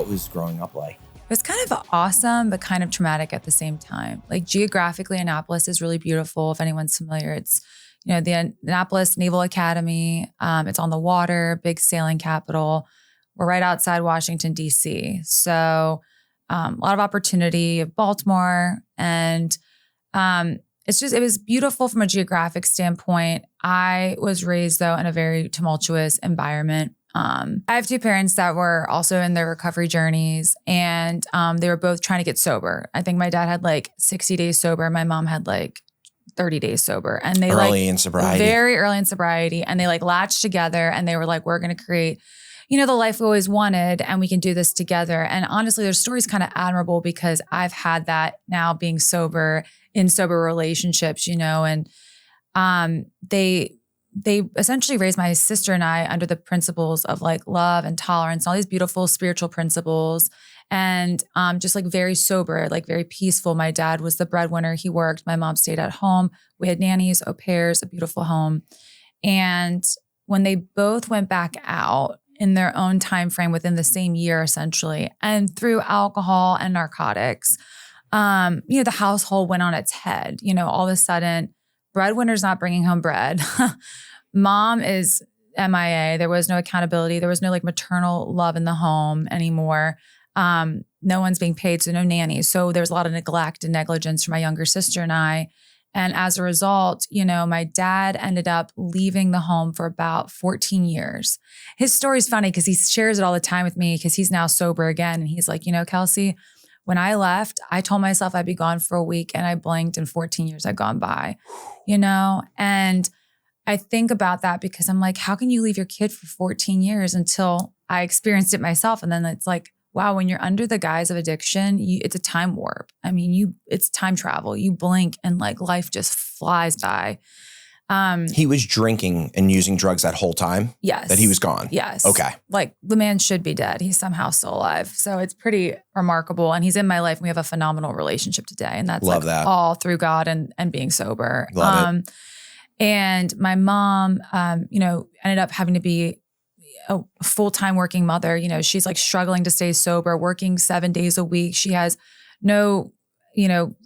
was growing up like? It was kind of awesome, but kind of traumatic at the same time. Like geographically, Annapolis is really beautiful. If anyone's familiar, it's, the Annapolis Naval Academy. It's on the water, big sailing capital. We're right outside Washington, D.C. So a lot of opportunity of Baltimore. And it was beautiful from a geographic standpoint. I was raised, though, in a very tumultuous environment. I have two parents that were also in their recovery journeys, and they were both trying to get sober. I think my dad had like 60 days sober. My mom had like 30 days sober, and they early in sobriety, very early in sobriety. And they like latched together and they were like, we're going to create, the life we always wanted, and we can do this together. And honestly, their story's kind of admirable because I've had that now being sober in sober relationships, and they essentially raised my sister and I under the principles of like love and tolerance, all these beautiful spiritual principles, and just like very sober, like very peaceful. My dad was the breadwinner. He worked. My mom stayed at home. We had nannies, au pairs, a beautiful home. And when they both went back out in their own time frame within the same year, essentially, and through alcohol and narcotics, the household went on its head. All of a sudden, breadwinner's not bringing home bread. Mom is MIA. There was no accountability. There was no like maternal love in the home anymore. No one's being paid, so no nannies. So there was a lot of neglect and negligence from my younger sister and I. And as a result, my dad ended up leaving the home for about 14 years. His story's funny because he shares it all the time with me because he's now sober again. And he's like, Kelsey, when I left, I told myself I'd be gone for a week, and I blinked and 14 years had gone by, and I think about that because I'm like, how can you leave your kid for 14 years until I experienced it myself? And then it's like, wow, when you're under the guise of addiction, it's a time warp. I mean, it's time travel. You blink and like life just flies by. He was drinking and using drugs that whole time? Yes. That he was gone? Yes. Okay. Like the man should be dead. He's somehow still alive. So it's pretty remarkable. And he's in my life. And we have a phenomenal relationship today. And that's all through God and being sober. Love it. And my mom, ended up having to be a full-time working mother. She's like struggling to stay sober, working 7 days a week. She has no,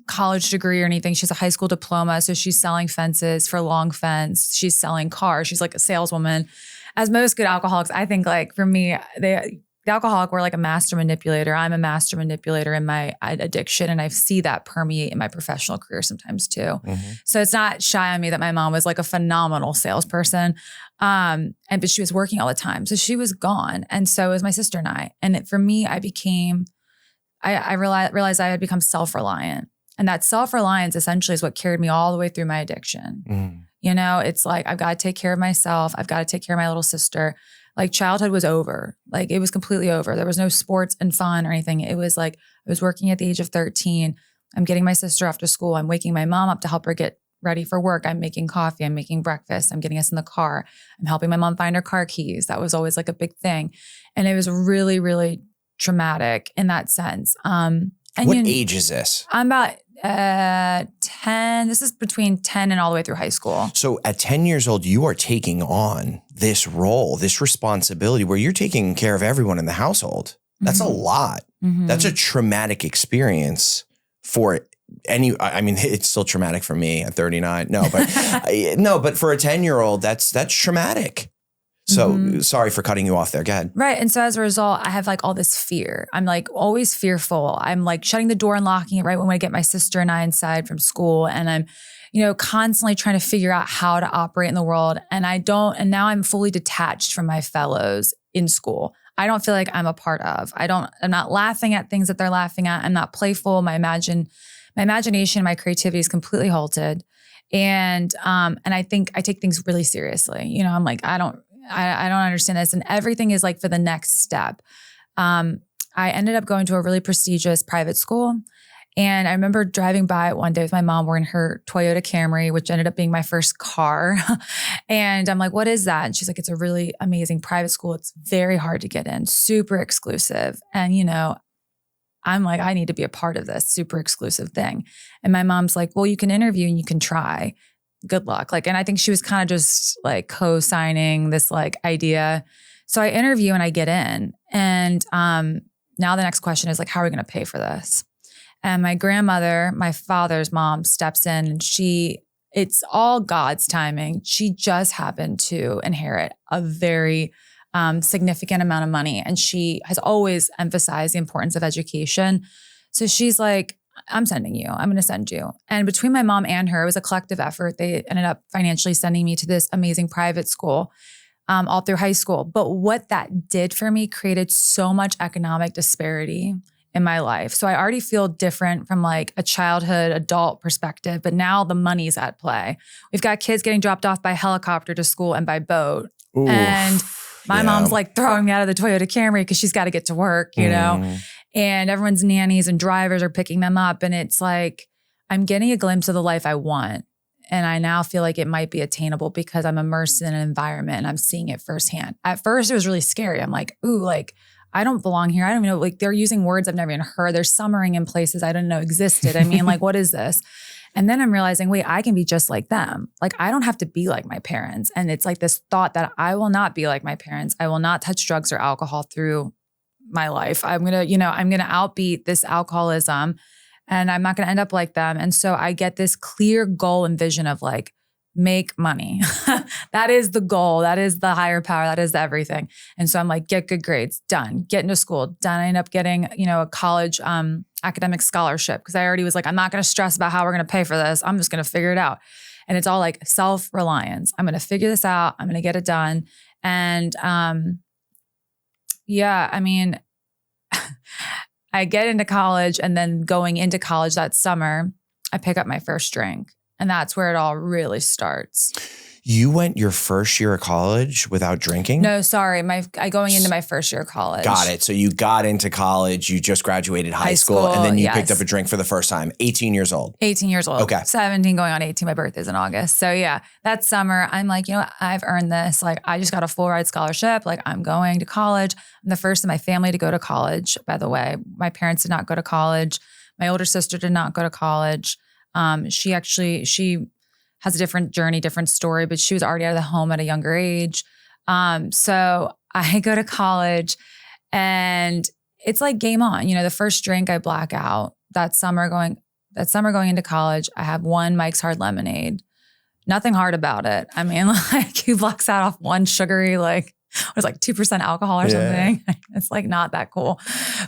college degree or anything. She has a high school diploma. So she's selling fences for Long Fence. She's selling cars. She's like a saleswoman. As most good alcoholics, I think like for me, the alcoholic, we're like a master manipulator. I'm a master manipulator in my addiction. And I see that permeate in my professional career sometimes too. Mm-hmm. So it's not shy on me that my mom was like a phenomenal salesperson. But she was working all the time. So she was gone. And so was my sister and I. And for me, I realized I had become self-reliant. And that self-reliance essentially is what carried me all the way through my addiction. Mm. It's like, I've got to take care of myself. I've got to take care of my little sister. Like childhood was over. Like it was completely over. There was no sports and fun or anything. It was like, I was working at the age of 13. I'm getting my sister off to school. I'm waking my mom up to help her get ready for work. I'm making coffee. I'm making breakfast. I'm getting us in the car. I'm helping my mom find her car keys. That was always like a big thing. And it was really, really traumatic in that sense. What age is this? I'm about 10. This is between 10 and all the way through high school. So at 10 years old, you are taking on this role, this responsibility where you're taking care of everyone in the household. That's a lot. Mm-hmm. That's a traumatic experience for it's still traumatic for me at 39. No, but for a 10-year-old, that's traumatic. So sorry for cutting you off there. Go ahead. Right. And so as a result, I have like all this fear. I'm like always fearful. I'm like shutting the door and locking it right when I get my sister and I inside from school. And I'm, constantly trying to figure out how to operate in the world. And now I'm fully detached from my fellows in school. I don't feel like I'm a part of. I'm not laughing at things that they're laughing at. I'm not playful. My imagination, my creativity is completely halted. And I think I take things really seriously. I'm like, I don't understand this. And everything is like for the next step. I ended up going to a really prestigious private school. And I remember driving by it one day with my mom. We're in her Toyota Camry, which ended up being my first car. And I'm like, what is that? And she's like, it's a really amazing private school. It's very hard to get in, super exclusive. And, I'm like, I need to be a part of this super exclusive thing. And my mom's like, well, you can interview and you can try. Good luck. And I think she was kind of just like co-signing this like idea. So I interview and I get in, and now the next question is like, how are we going to pay for this? And my grandmother, my father's mom, steps in and it's all God's timing. She just happened to inherit a very significant amount of money. And she has always emphasized the importance of education. So she's like, I'm sending you. I'm going to send you. And between my mom and her, it was a collective effort. They ended up financially sending me to this amazing private school all through high school. But what that did for me created so much economic disparity in my life. So I already feel different from like a childhood adult perspective, but now the money's at play. We've got kids getting dropped off by helicopter to school and by boat. Ooh, and my mom's like throwing me out of the Toyota Camry because she's got to get to work, you know? And everyone's nannies and drivers are picking them up. And it's like, I'm getting a glimpse of the life I want. And I now feel like it might be attainable because I'm immersed in an environment and I'm seeing it firsthand. At first, it was really scary. I'm like, ooh, like, I don't belong here. I don't even know, like they're using words I've never even heard. They're summering in places I didn't know existed. I mean, like, what is this? And then I'm realizing, wait, I can be just like them. Like, I don't have to be like my parents. And it's like this thought that I will not be like my parents. I will not touch drugs or alcohol through my life. I'm going to outbeat this alcoholism and I'm not going to end up like them. And so I get this clear goal and vision of like, make money. That is the goal. That is the higher power. That is the everything. And so I'm like, get good grades, done. Get into school, done. I end up getting, a college academic scholarship because I already was like, I'm not going to stress about how we're going to pay for this. I'm just going to figure it out. And it's all like self-reliance. I'm going to figure this out. I'm going to get it done. And I mean, I get into college and then going into college that summer, I pick up my first drink. And that's where it all really starts. You went your first year of college without drinking? No, sorry. Going into my first year of college. Got it. So you got into college, you just graduated high school, and then you picked up a drink for the first time. 18 years old. 18 years old. Okay. 17 going on 18. My birthday's in August. So yeah, that summer, I'm like, I've earned this. Like, I just got a full ride scholarship. Like, I'm going to college. I'm the first in my family to go to college, by the way. My parents did not go to college. My older sister did not go to college. She has a different journey, different story, but she was already out of the home at a younger age. So I go to college and it's like game on. The first drink I black out. That summer going into college, I have one Mike's Hard Lemonade. Nothing hard about it. I mean, like, who blocks out off one sugary, like, it was like 2% alcohol or something. It's like not that cool.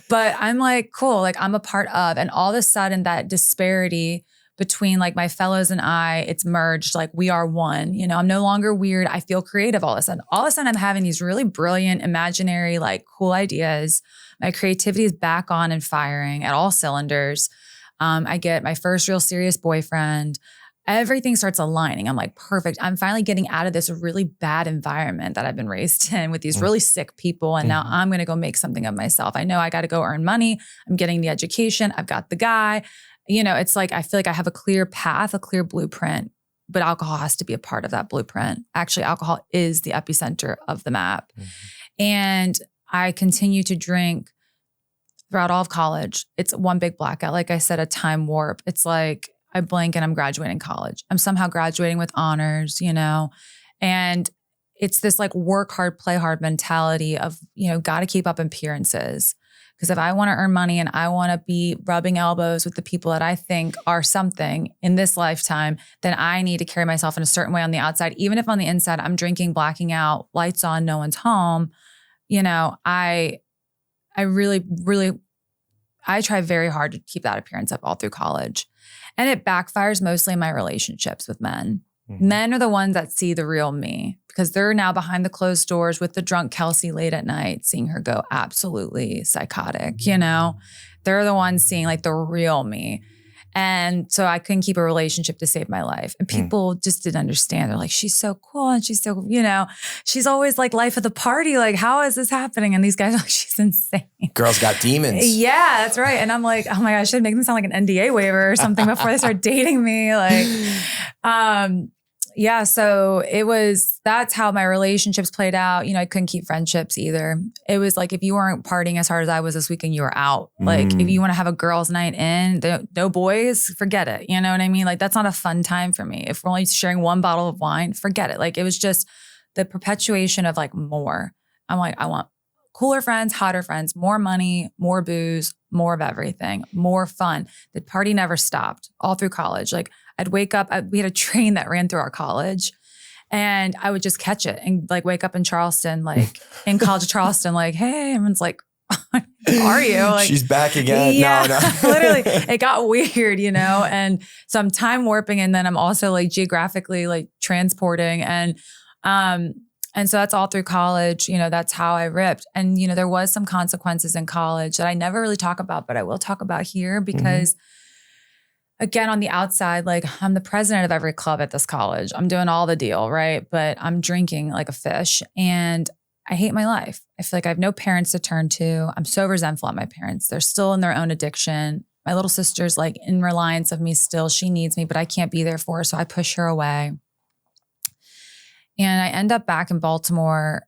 But I'm like, cool, like I'm a part of. And all of a sudden that disparity between like my fellows and I, it's merged. Like, we are one. I'm no longer weird. I feel creative all of a sudden. All of a sudden I'm having these really brilliant, imaginary, like cool ideas. My creativity is back on and firing at all cylinders. I get my first real serious boyfriend. Everything starts aligning. I'm like, perfect. I'm finally getting out of this really bad environment that I've been raised in with these really sick people. And now I'm going to go make something of myself. I know I got to go earn money. I'm getting the education. I've got the guy. It's like, I feel like I have a clear path, a clear blueprint, but alcohol has to be a part of that blueprint. Actually, alcohol is the epicenter of the map. And I continue to drink throughout all of college. It's one big blackout. Like I said, a time warp. It's like, I blink and I'm graduating college. I'm somehow graduating with honors, and it's this like work hard, play hard mentality of, got to keep up appearances. Because if I want to earn money and I want to be rubbing elbows with the people that I think are something in this lifetime, then I need to carry myself in a certain way on the outside. Even if on the inside I'm drinking, blacking out, lights on, no one's home, I try very hard to keep that appearance up all through college. And it backfires mostly in my relationships with men. Men are the ones that see the real me because they're now behind the closed doors with the drunk Kelsey late at night, seeing her go absolutely psychotic, They're the ones seeing like the real me. And so I couldn't keep a relationship to save my life. And people just didn't understand. They're like, she's so cool. And she's so, she's always like life of the party. Like, how is this happening? And these guys are like, she's insane. Girls got demons. Yeah, that's right. And I'm like, oh my gosh, I should make them sound like an NDA waiver or something before they start dating me. Like, so that's how my relationships played out. I couldn't keep friendships either. It was like, if you weren't partying as hard as I was this weekend, you were out. Like, if you want to have a girls' night in, no boys, forget it. You know what I mean? Like, that's not a fun time for me. If we're only sharing one bottle of wine, forget it. Like, it was just the perpetuation of like more. I'm like, I want cooler friends, hotter friends, more money, more booze, more of everything, more fun. The party never stopped all through college. Like I'd wake up, we had a train that ran through our college and I would just catch it and like wake up in Charleston, like in College of Charleston, like, hey, everyone's like, are you? Like, she's back again. Yeah, No. Literally, it got weird, And so I'm time warping, and then I'm also like geographically like transporting, and so that's all through college. That's how I ripped. And there was some consequences in college that I never really talk about, but I will talk about here because. Again, on the outside, like I'm the president of every club at this college. I'm doing all the deal, right? But I'm drinking like a fish and I hate my life. I feel like I have no parents to turn to. I'm so resentful at my parents. They're still in their own addiction. My little sister's like in reliance of me still. She needs me, but I can't be there for her. So I push her away. And I end up back in Baltimore.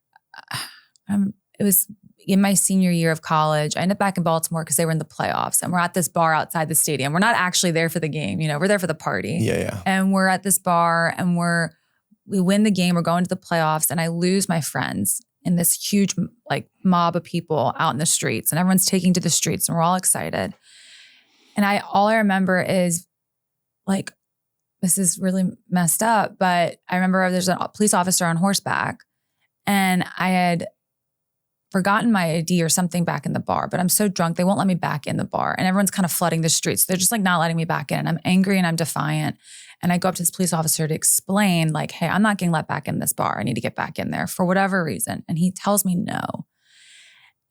It was in my senior year of college. I ended up back in Baltimore because they were in the playoffs and we're at this bar outside the stadium. We're not actually there for the game. We're there for the party. Yeah. And we're at this bar and we win the game. We're going to the playoffs and I lose my friends in this huge like mob of people out in the streets and everyone's taking to the streets and we're all excited. And all I remember is like, this is really messed up, but I remember there's a police officer on horseback and I had forgotten my ID or something back in the bar, but I'm so drunk, they won't let me back in the bar. And everyone's kind of flooding the streets. They're just like not letting me back in. And I'm angry and I'm defiant. And I go up to this police officer to explain like, hey, I'm not getting let back in this bar. I need to get back in there for whatever reason. And he tells me no.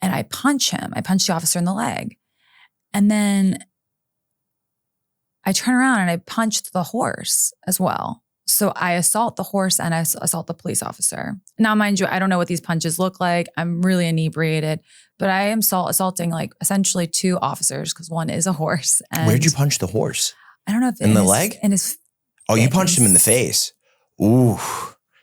And I punch him. I punch the officer in the leg. And then I turn around and I punched the horse as well. So I assault the horse and I assault the police officer. Now, mind you, I don't know what these punches look like. I'm really inebriated, but I am assaulting like essentially two officers because one is a horse. And where'd you punch the horse? I don't know if in the leg? In his Oh, you punched him in the face. Ooh.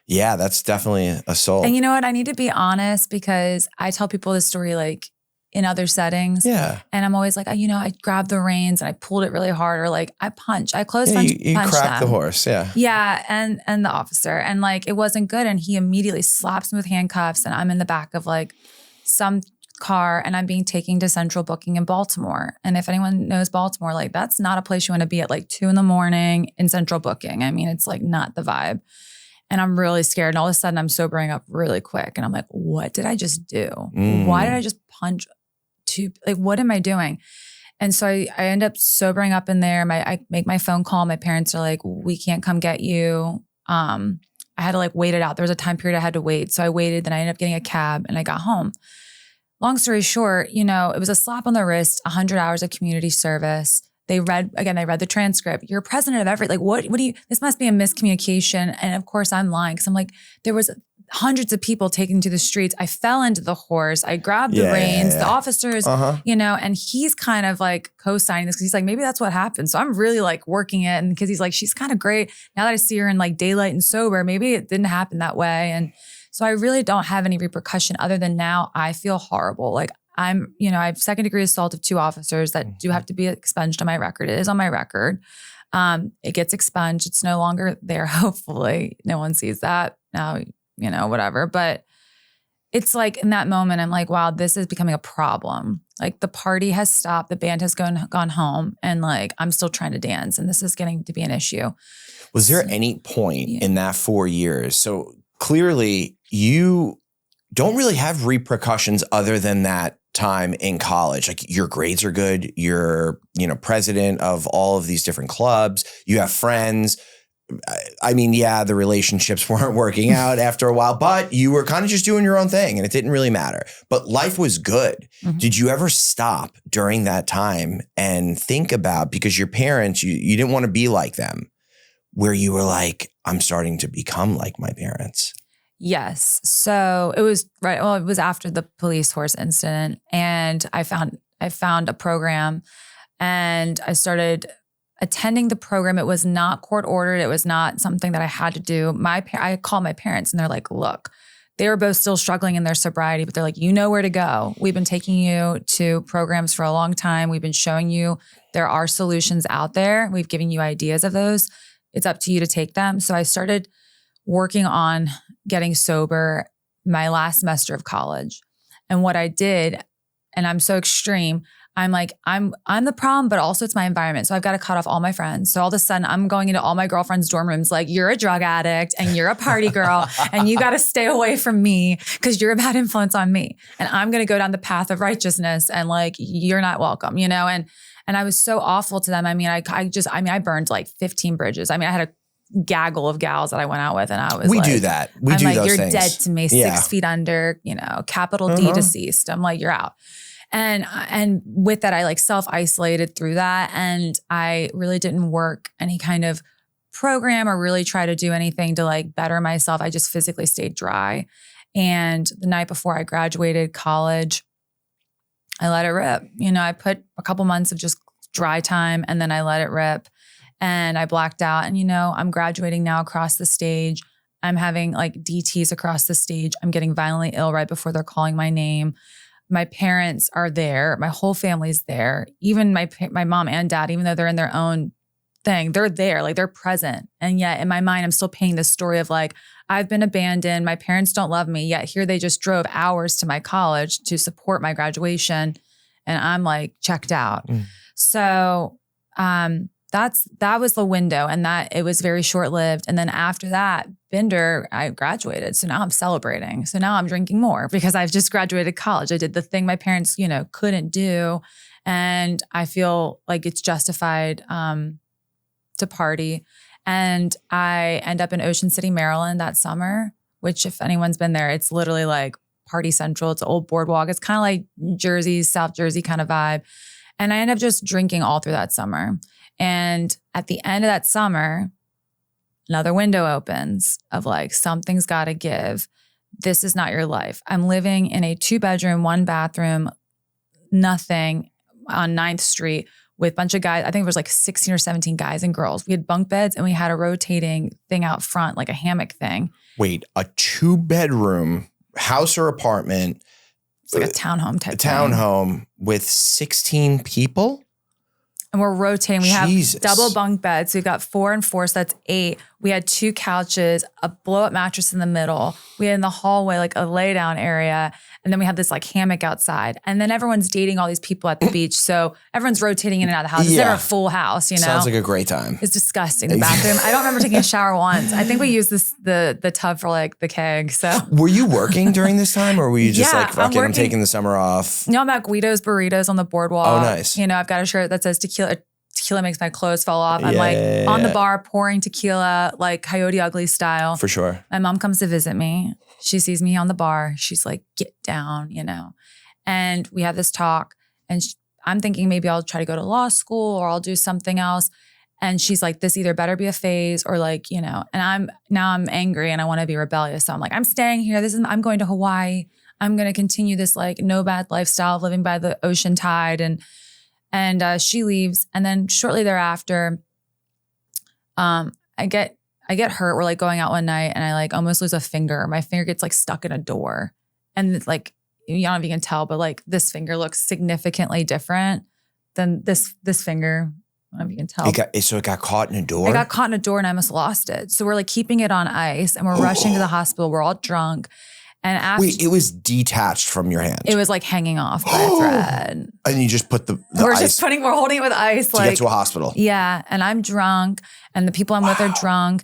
Yeah, that's definitely assault. And you know what? I need to be honest because I tell people this story like in other settings. Yeah. And I'm always like, I grabbed the reins and I pulled it really hard or like I closed punch. You cracked the horse. Yeah. Yeah. And the officer and like, it wasn't good. And he immediately slaps me with handcuffs and I'm in the back of like some car and I'm being taken to central booking in Baltimore. And if anyone knows Baltimore, like that's not a place you want to be at like 2 a.m. in central booking. I mean, it's like not the vibe. And I'm really scared. And all of a sudden I'm sobering up really quick. And I'm like, what did I just do? Why did I just punch like, what am I doing? And so I end up sobering up in there. I make my phone call. My parents are like, we can't come get you. I had to like wait it out. There was a time period I had to wait. So I waited. Then I ended up getting a cab and I got home. Long story short, it was a slap on the wrist, 100 hours of community service. They read the transcript. You're president of every, like, what do you, this must be a miscommunication. And of course I'm lying. Cause I'm like, there was hundreds of people taken to the streets. I fell into the horse. I grabbed the reins, the officers, and he's kind of like co-signing this because he's like, maybe that's what happened. So I'm really like working it. And because he's like, she's kind of great. Now that I see her in like daylight and sober, maybe it didn't happen that way. And so I really don't have any repercussion other than now I feel horrible. Like I have 2nd degree assault of 2 officers that do have to be expunged on my record. It is on my record. It gets expunged. It's no longer there. Hopefully no one sees that now, whatever. But it's like in that moment, I'm like, wow, this is becoming a problem. Like the party has stopped. The band has gone home and like, I'm still trying to dance and this is getting to be an issue. Was there any point in that 4 years? So clearly you don't really have repercussions other than that time in college. Like your grades are good. You're, president of all of these different clubs. You have friends. I mean, yeah, the relationships weren't working out after a while, but you were kind of just doing your own thing and it didn't really matter. But life was good. Mm-hmm. Did you ever stop during that time and think about, because your parents, you didn't want to be like them, where you were like, I'm starting to become like my parents? Yes. So it was it was after the police horse incident and I found a program and I started attending the program. It was not court ordered. It was not something that I had to do. I called my parents and they're like, look, they were both still struggling in their sobriety, but they're like, you know where to go. We've been taking you to programs for a long time. We've been showing you there are solutions out there. We've given you ideas of those. It's up to you to take them. So I started working on getting sober my last semester of college. And what I did, and I'm so extreme, I'm like, I'm the problem, but also it's my environment. So I've got to cut off all my friends. So all of a sudden I'm going into all my girlfriends' dorm rooms like, you're a drug addict and you're a party girl and you got to stay away from me because you're a bad influence on me. And I'm going to go down the path of righteousness and like, you're not welcome, you know? And I was so awful to them. I mean, I burned like 15 bridges. I mean, I had a gaggle of gals that I went out with and I was we like, do that. We do like, those you're things. Dead to me, 6 feet under, you know, capital D deceased. I'm like, you're out. And with that, I like self-isolated through that. And I really didn't work any kind of program or really try to do anything to like better myself. I just physically stayed dry. And the night before I graduated college, I let it rip. You know, I put a couple months of just dry time and then I let it rip and I blacked out. And, you know, I'm graduating now across the stage. I'm having like DTs across the stage. I'm getting violently ill right before they're calling my name. My parents are there. My whole family's there. Even my mom and dad, even though they're in their own thing, they're there, like they're present. And yet in my mind, I'm still painting this story of like, I've been abandoned. My parents don't love me. Yet here they just drove hours to my college to support my graduation. And I'm like checked out. So that was the window and that it was very short-lived. And then after that, Bender, I graduated. So now I'm celebrating. So now I'm drinking more because I've just graduated college. I did the thing my parents, you know, couldn't do. And I feel like it's justified to party. And I end up in Ocean City, Maryland that summer, which if anyone's been there, it's literally like party central. It's an old boardwalk. It's kind of like Jersey, South Jersey kind of vibe. And I end up just drinking all through that summer. And at the end of that summer, another window opens of like, something's got to give. This is not your life. I'm living in a 2-bedroom, 1-bathroom, nothing on 9th Street with a bunch of guys. I think it was like 16 or 17 guys and girls. We had bunk beds and we had a rotating thing out front, like a hammock thing. Wait, a 2-bedroom house or apartment? It's like a townhome type townhome with 16 people? And we're rotating. We Jesus. have double bunk beds. We've got 4 and 4, so that's 8. We had 2 couches, a blow-up mattress in the middle. We had in the hallway like a lay-down area. And then we have this like hammock outside. And then everyone's dating all these people at the beach. So everyone's rotating in and out of the house. It's never a full house, you know? Sounds like a great time. It's disgusting, the bathroom. I don't remember taking a shower once. I think we used the tub for like the keg, so. Were you working during this time or were you just like, fuck it, I'm taking the summer off? No, I'm at Guido's Burritos on the boardwalk. Oh, nice. You know, I've got a shirt that says tequila makes my clothes fall off. I'm on the bar pouring tequila, like Coyote Ugly style. For sure. My mom comes to visit me. She sees me on the bar. She's like, get down, you know. And we have this talk and I'm thinking maybe I'll try to go to law school or I'll do something else. And she's like, this either better be a phase or like, you know, and I'm angry and I want to be rebellious. So I'm like, I'm staying here. I'm going to Hawaii. I'm going to continue this like no bad lifestyle of living by the ocean tide. And she leaves. And then shortly thereafter, I get hurt. We're like going out one night and I like almost lose a finger. My finger gets like stuck in a door. And it's like, I don't know if you can tell, but like this finger looks significantly different than this finger. I don't know if you can tell. So it got caught in a door? I got caught in a door and I almost lost it. So we're like keeping it on ice and we're rushing to the hospital. We're all drunk. And after, wait, it was detached from your hand? It was like hanging off by a thread. And you just put the we're ice. We're holding it with ice. To get to a hospital. Yeah. And I'm drunk and the people I'm with are drunk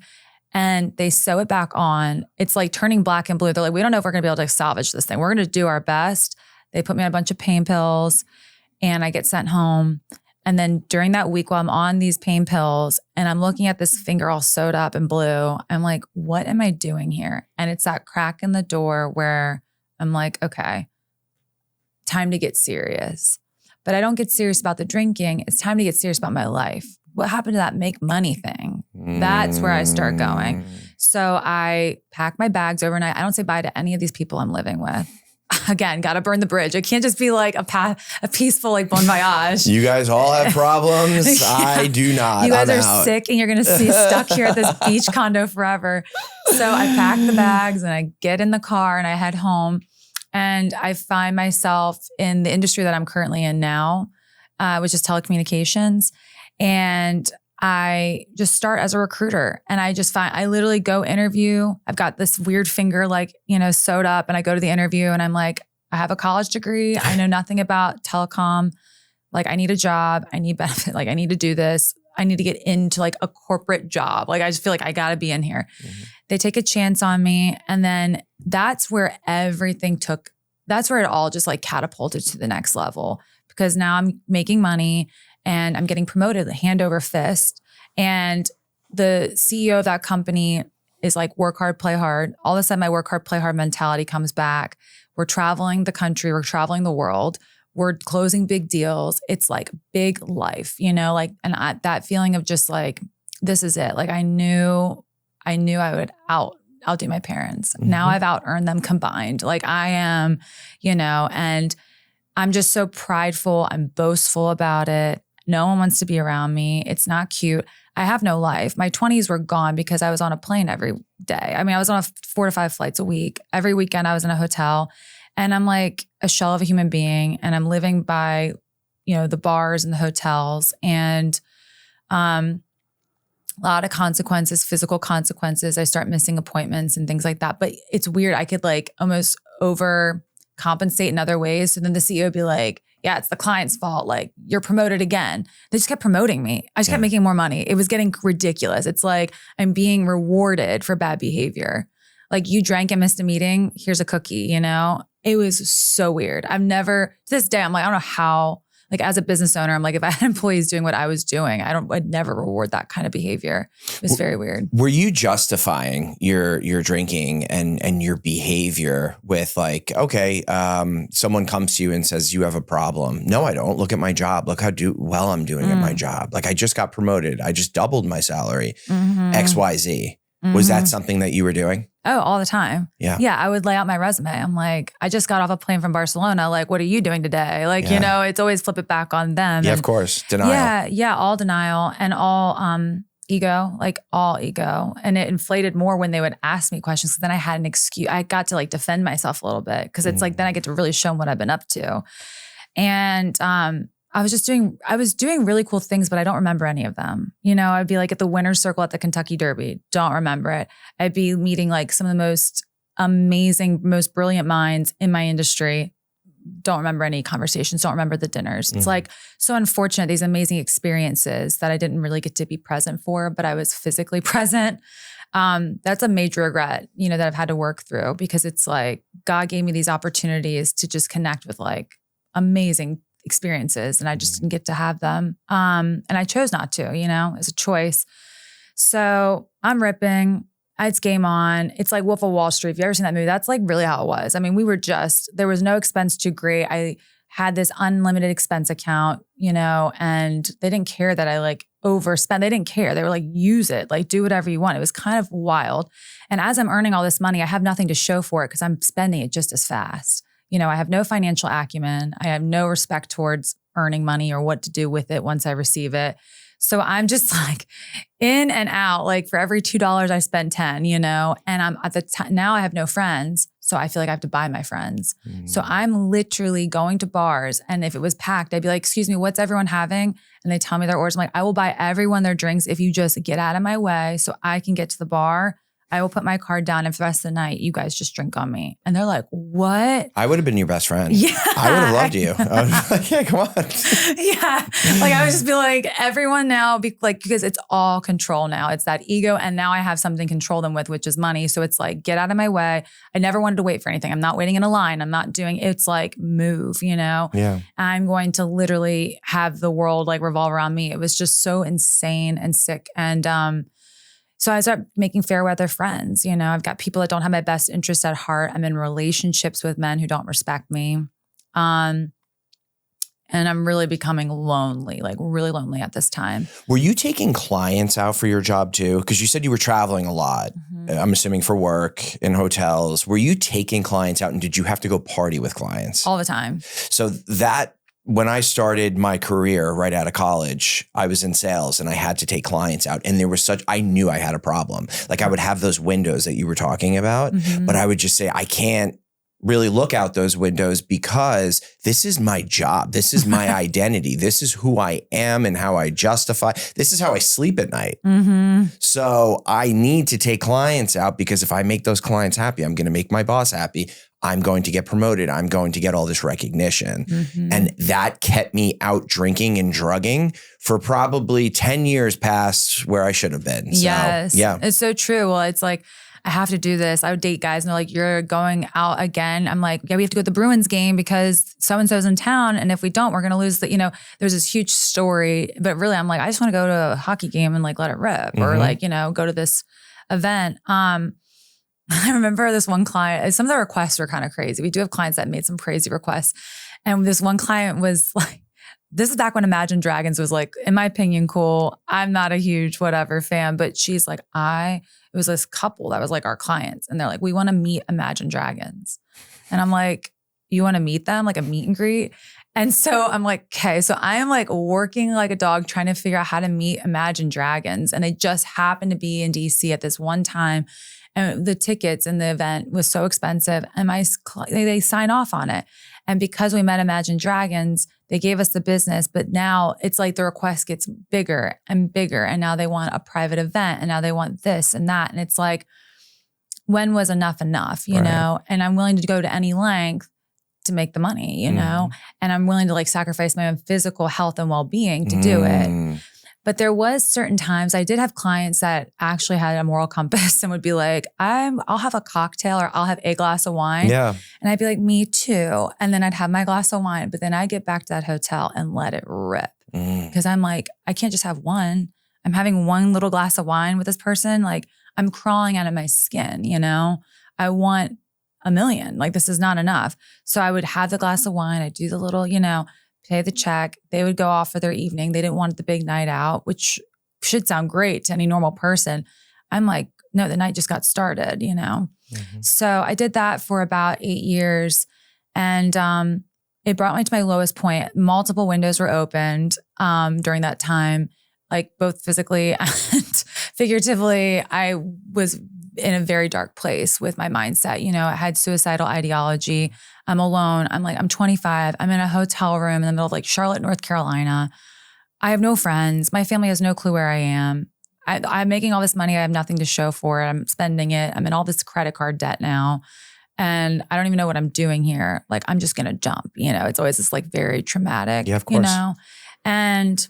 and they sew it back on. It's like turning black and blue. They're like, we don't know if we're going to be able to salvage this thing. We're going to do our best. They put me on a bunch of pain pills and I get sent home. And then during that week while I'm on these pain pills and I'm looking at this finger all sewed up and blue, I'm like, what am I doing here? And it's that crack in the door where I'm like, okay, time to get serious. But I don't get serious about the drinking. It's time to get serious about my life. What happened to that make money thing? That's where I start going. So I pack my bags overnight. I don't say bye to any of these people I'm living with. Again, got to burn the bridge. It can't just be like a peaceful like bon voyage. You guys all have problems. Yeah. I do not. You guys are sick and you're going to be stuck here at this beach condo forever. So I pack the bags and I get in the car and I head home and I find myself in the industry that I'm currently in now, which is telecommunications. And I just start as a recruiter and I literally go interview. I've got this weird finger like, you know, sewed up and I go to the interview and I'm like, I have a college degree. I know nothing about telecom. Like I need a job. I need benefit. Like I need to do this. I need to get into like a corporate job. Like I just feel like I got to be in here. Mm-hmm. They take a chance on me. And then that's where that's where it all just like catapulted to the next level, because now I'm making money and I'm getting promoted hand over fist. And the CEO of that company is like, work hard, play hard. All of a sudden my work hard, play hard mentality comes back. We're traveling the country. We're traveling the world. We're closing big deals. It's like big life, like, and that feeling of just like, this is it. Like I knew I would outdo my parents. Mm-hmm. Now I've out-earned them combined. Like I am, and I'm just so prideful. I'm boastful about it. No one wants to be around me. It's not cute. I have no life. My 20s were gone because I was on a plane every day. I mean, I was on 4 to 5 flights a week. Every weekend I was in a hotel, and I'm like a shell of a human being, and I'm living by, the bars and the hotels, and a lot of consequences, physical consequences. I start missing appointments and things like that. But it's weird. I could like almost overcompensate in other ways. So then the CEO would be like, yeah, it's the client's fault. Like you're promoted again. They just kept promoting me. I just kept making more money. It was getting ridiculous. It's like I'm being rewarded for bad behavior. Like you drank and missed a meeting. Here's a cookie, It was so weird. To this day, I'm like, I don't know how, like as a business owner, I'm like, if I had employees doing what I was doing, I'd never reward that kind of behavior. It was very weird. Were you justifying your drinking and your behavior with like, okay, someone comes to you and says you have a problem. No, I don't. Look at my job. Look how well I'm doing at my job. Like I just got promoted. I just doubled my salary, XYZ. Was that something that you were doing? Oh, all the time. Yeah. Yeah. I would lay out my resume. I'm like, I just got off a plane from Barcelona. Like, what are you doing today? Like, it's always flip it back on them. Yeah, of course. Denial. Yeah. All denial and all ego, like all ego. And it inflated more when they would ask me questions. Because then I had an excuse. I got to like defend myself a little bit, because it's like, then I get to really show them what I've been up to. And I was doing really cool things, but I don't remember any of them. I'd be like at the winner's circle at the Kentucky Derby. Don't remember it. I'd be meeting like some of the most amazing, most brilliant minds in my industry. Don't remember any conversations. Don't remember the dinners. It's like so unfortunate, these amazing experiences that I didn't really get to be present for, but I was physically present. That's a major regret, that I've had to work through, because it's like God gave me these opportunities to just connect with like amazing experiences, and I just didn't get to have them. And I chose not to, it's a choice. So I'm ripping. It's game on. It's like Wolf of Wall Street. If you ever seen that movie, that's like really how it was. I mean, there was no expense too great. I had this unlimited expense account, and they didn't care that I like overspent. They didn't care. They were like, use it, like do whatever you want. It was kind of wild. And as I'm earning all this money, I have nothing to show for it because I'm spending it just as fast. I have no financial acumen. I have no respect towards earning money or what to do with it once I receive it. So I'm just like in and out, like for every $2 I spend 10, and I'm at the time, now I have no friends. So I feel like I have to buy my friends. So I'm literally going to bars, and if it was packed, I'd be like, excuse me, what's everyone having? And they tell me their orders. I'm like, I will buy everyone their drinks if you just get out of my way so I can get to the bar. I will put my card down, and for the rest of the night, you guys just drink on me. And they're like, what? I would have been your best friend. Yeah. I would have loved you. I was like, yeah, come on. Yeah. Like I would just be like, everyone now, because it's all control now. It's that ego. And now I have something to control them with, which is money. So it's like, get out of my way. I never wanted to wait for anything. I'm not waiting in a line. I'm not doing, it's like move, Yeah. I'm going to literally have the world like revolve around me. It was just so insane and sick. And, so I start making fair weather friends. I've got people that don't have my best interests at heart. I'm in relationships with men who don't respect me. And I'm really becoming lonely, like really lonely at this time. Were you taking clients out for your job too? Because you said you were traveling a lot. I'm assuming for work in hotels. Were you taking clients out, and did you have to go party with clients? All the time. So when I started my career right out of college, I was in sales and I had to take clients out, and I knew I had a problem. Like I would have those windows that you were talking about, but I would just say, I can't really look out those windows because this is my job. This is my identity. This is who I am and how I justify. This is how I sleep at night. So I need to take clients out because if I make those clients happy, I'm going to make my boss happy. I'm going to get promoted. I'm going to get all this recognition. And that kept me out drinking and drugging for probably 10 years past where I should have been. So, yes. yeah. It's so true. Well, it's like, I have to do this. I would date guys and they're like, you're going out again. I'm like, yeah, we have to go to the Bruins game because so-and-so's in town. And if we don't, we're going to lose there's this huge story, but really I'm like, I just want to go to a hockey game and like, let it rip or like, go to this event. I remember this one client, some of the requests were kind of crazy. We do have clients that made some crazy requests. And this one client was like, this is back when Imagine Dragons was like, in my opinion, cool. I'm not a huge whatever fan, but she's like, it was this couple that was like our clients. And they're like, we want to meet Imagine Dragons. And I'm like, you want to meet them? Like a meet and greet? And so I'm like, okay. So I am like working like a dog trying to figure out how to meet Imagine Dragons. And it just happened to be in DC at this one time. And the tickets and the event was so expensive. And they sign off on it. And because we met Imagine Dragons, they gave us the business, but now it's like the request gets bigger and bigger. And now they want a private event and now they want this and that. And it's like, when was enough, you know? And I'm willing to go to any length to make the money, you know? And I'm willing to like sacrifice my own physical health and well-being to do it. But there was certain times I did have clients that actually had a moral compass and would be like, I'll have a cocktail or I'll have a glass of wine. Yeah. And I'd be like, me too. And then I'd have my glass of wine, but then I'd get back to that hotel and let it rip. Because I'm like, I can't just have one. I'm having one little glass of wine with this person. Like I'm crawling out of my skin, you know? I want 1 million. Like this is not enough. So I would have the glass of wine. I'd do the little, pay the check. They would go off for their evening. They didn't want the big night out, which should sound great to any normal person. I'm like, no, the night just got started, So I did that for about 8 years. And it brought me to my lowest point. Multiple windows were opened during that time, like both physically and figuratively. I was in a very dark place with my mindset. I had suicidal ideology. I'm alone. I'm 25. I'm in a hotel room in the middle of like Charlotte, North Carolina. I have no friends. My family has no clue where I am. I'm making all this money. I have nothing to show for it. I'm spending it. I'm in all this credit card debt now. And I don't even know what I'm doing here. Like, I'm just going to jump. It's always this like very traumatic, yeah, of course. And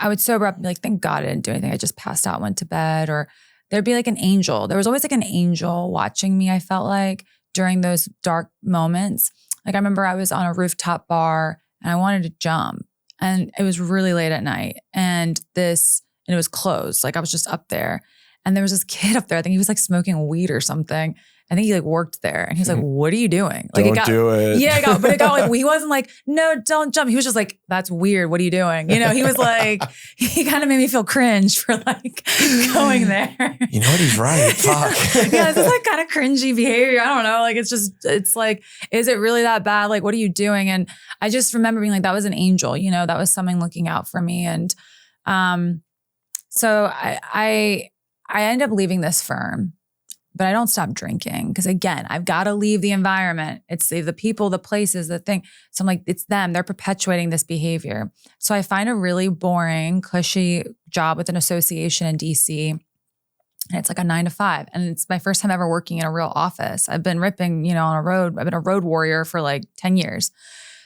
I would sober up and be like, thank God I didn't do anything. I just passed out, went to bed, or there'd be like an angel. There was always like an angel watching me, I felt like, during those dark moments. Like I remember I was on a rooftop bar and I wanted to jump and it was really late at night and it was closed. Like I was just up there and there was this kid up there. I think he was like smoking weed or something. I think he like worked there and he was like, what are you doing? Like Don't do it. Yeah, but it got like, he wasn't like, no, don't jump. He was just like, that's weird. What are you doing? He was like, he kind of made me feel cringe for like going there. You know what? He's right. Fuck. Yeah, it's like kind of cringy behavior. I don't know. Like, it's like, is it really that bad? Like, what are you doing? And I just remember being like, that was an angel, that was someone looking out for me. And so I ended up leaving this firm. But I don't stop drinking because again, I've got to leave the environment. It's the people, the places, the thing. So I'm like, it's them. They're perpetuating this behavior. So I find a really boring, cushy job with an association in DC. And it's like a 9 to 5. And it's my first time ever working in a real office. I've been ripping, on a road. I've been a road warrior for like 10 years.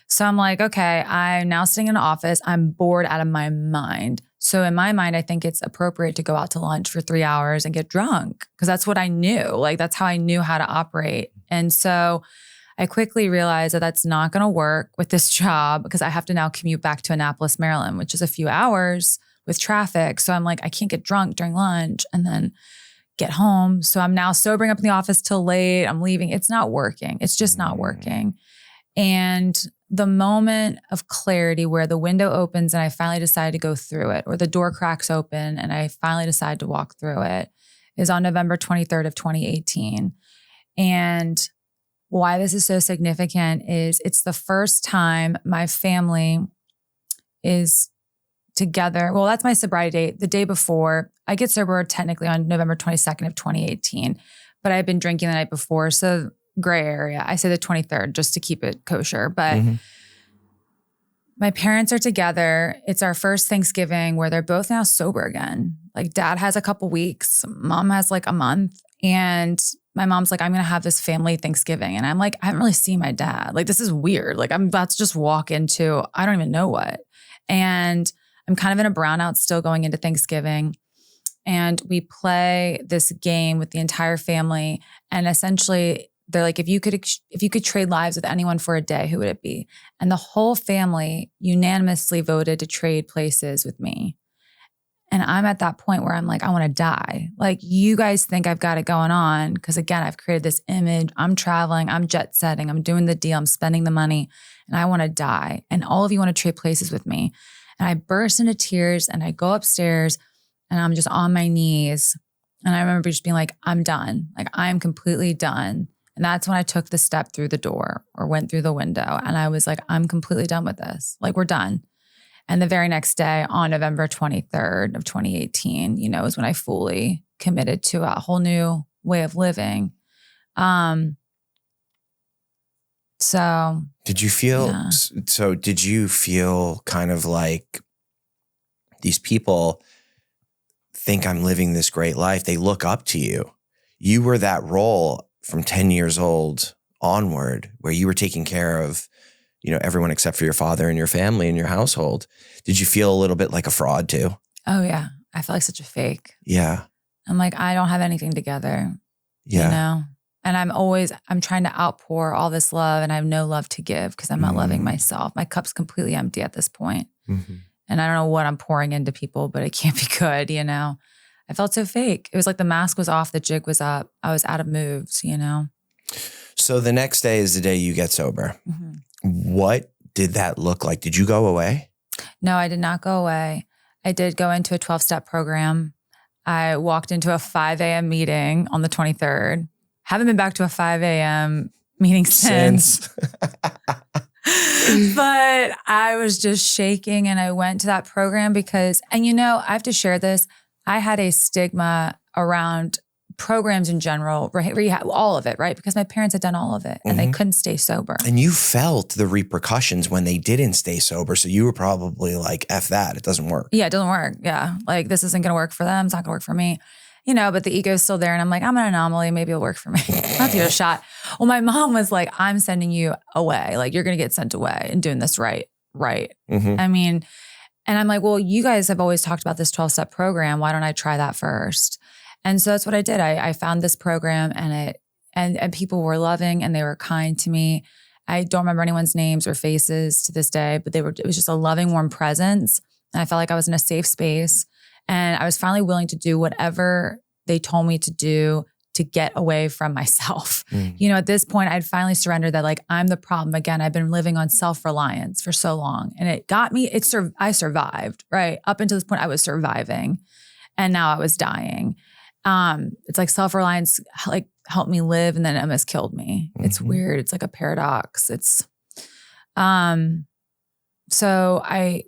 So I'm like, okay, I'm now sitting in an office. I'm bored out of my mind. So in my mind, I think it's appropriate to go out to lunch for 3 hours and get drunk because that's what I knew. Like that's how I knew how to operate. And so I quickly realized that that's not going to work with this job because I have to now commute back to Annapolis, Maryland, which is a few hours with traffic. So I'm like, I can't get drunk during lunch and then get home. So I'm now sobering up in the office till late. I'm leaving. It's not working. It's just not working. And the moment of clarity where the window opens and I finally decide to go through it, or the door cracks open and I finally decide to walk through it, is on November 23rd of 2018. And why this is so significant is it's the first time my family is together. Well, that's my sobriety date. The day before, I get sober technically on November 22nd of 2018, but I've been drinking the night before. So gray area. I say the 23rd just to keep it kosher. But Mhm. my parents are together. It's our first Thanksgiving where they're both now sober again. Like dad has a couple weeks, mom has like a month. And my mom's like, I'm going to have this family Thanksgiving. And I'm like, I haven't really seen my dad. Like, this is weird. Like, I'm about to just walk into, I don't even know what. And I'm kind of in a brownout still going into Thanksgiving. And we play this game with the entire family. And essentially, they're like, if you could trade lives with anyone for a day, who would it be? And the whole family unanimously voted to trade places with me. And I'm at that point where I'm like, I want to die. Like, you guys think I've got it going on. Because again, I've created this image. I'm traveling, I'm jet setting, I'm doing the deal, I'm spending the money, and I want to die. And all of you want to trade places with me. And I burst into tears and I go upstairs and I'm just on my knees. And I remember just being like, I'm done. Like, I'm completely done. And that's when I took the step through the door or went through the window. And I was like, I'm completely done with this. Like, we're done. And the very next day, on November 23rd of 2018, is when I fully committed to a whole new way of living. So did you feel, yeah. so did you feel kind of like these people think I'm living this great life? They look up to you. You were that role from 10 years old onward where you were taking care of, everyone except for your father and your family and your household. Did you feel a little bit like a fraud too? Oh yeah. I felt like such a fake. Yeah. I'm like, I don't have anything together, Yeah. And I'm trying to outpour all this love and I have no love to give because I'm not loving myself. My cup's completely empty at this point. Mm-hmm. And I don't know what I'm pouring into people, but it can't be good, I felt so fake. It was like the mask was off, the jig was up. I was out of moves, So the next day is the day you get sober. Mm-hmm. What did that look like? Did you go away? No, I did not go away. I did go into a 12-step program. I walked into a 5 a.m. meeting on the 23rd. Haven't been back to a 5 a.m. meeting since. But I was just shaking and I went to that program because, and I have to share this. I had a stigma around programs in general, rehab, all of it, right? Because my parents had done all of it and they couldn't stay sober. And you felt the repercussions when they didn't stay sober. So you were probably like, F that, it doesn't work. Yeah, it doesn't work. Yeah. Like, this isn't going to work for them. It's not going to work for me. But the ego is still there. And I'm like, I'm an anomaly. Maybe it'll work for me. I'll give it a shot. Well, my mom was like, I'm sending you away. Like, you're going to get sent away and doing this right. Mm-hmm. I mean, and I'm like, well, you guys have always talked about this 12-step program. Why don't I try that first? And so that's what I did. I found this program and people were loving and they were kind to me. I don't remember anyone's names or faces to this day, but it was just a loving, warm presence. And I felt like I was in a safe space. And I was finally willing to do whatever they told me to do to get away from myself. At this point, I'd finally surrendered that, like, I'm the problem. Again, I've been living on self-reliance for so long. And it got me, I survived, right? Up until this point, I was surviving. And now I was dying. It's like self-reliance, like, helped me live, and then it almost killed me. It's weird. It's like a paradox. So I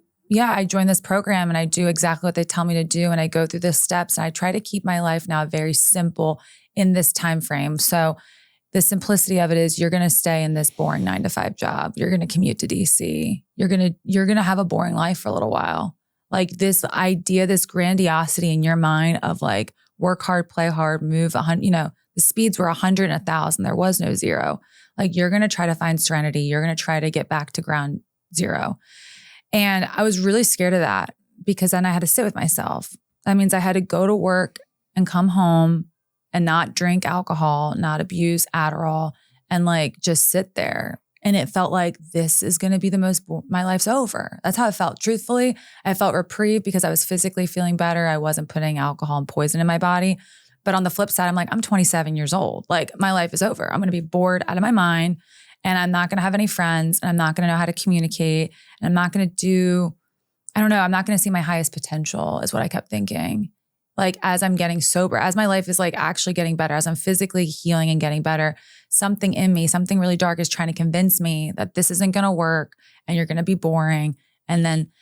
joined this program and I do exactly what they tell me to do. And I go through the steps and I try to keep my life now very simple in this time frame. So the simplicity of it is you're going to stay in this boring 9-to-5 job. You're going to commute to DC. You're going to have a boring life for a little while. Like, this idea, this grandiosity in your mind of like, work hard, play hard, move 100, the speeds were 100 and 1,000. There was no zero. Like, you're going to try to find serenity. You're going to try to get back to ground zero. And I was really scared of that because then I had to sit with myself. That means I had to go to work and come home and not drink alcohol, not abuse Adderall, and like just sit there. And it felt like this is going to be my life's over. That's how it felt. Truthfully, I felt reprieve because I was physically feeling better. I wasn't putting alcohol and poison in my body. But on the flip side, I'm like, I'm 27 years old. Like, my life is over. I'm going to be bored out of my mind. And I'm not going to have any friends, and I'm not going to know how to communicate. And I'm not going to I'm not going to see my highest potential is what I kept thinking. Like, as I'm getting sober, as my life is like actually getting better, as I'm physically healing and getting better, something in me, something really dark is trying to convince me that this isn't going to work and you're going to be boring. And then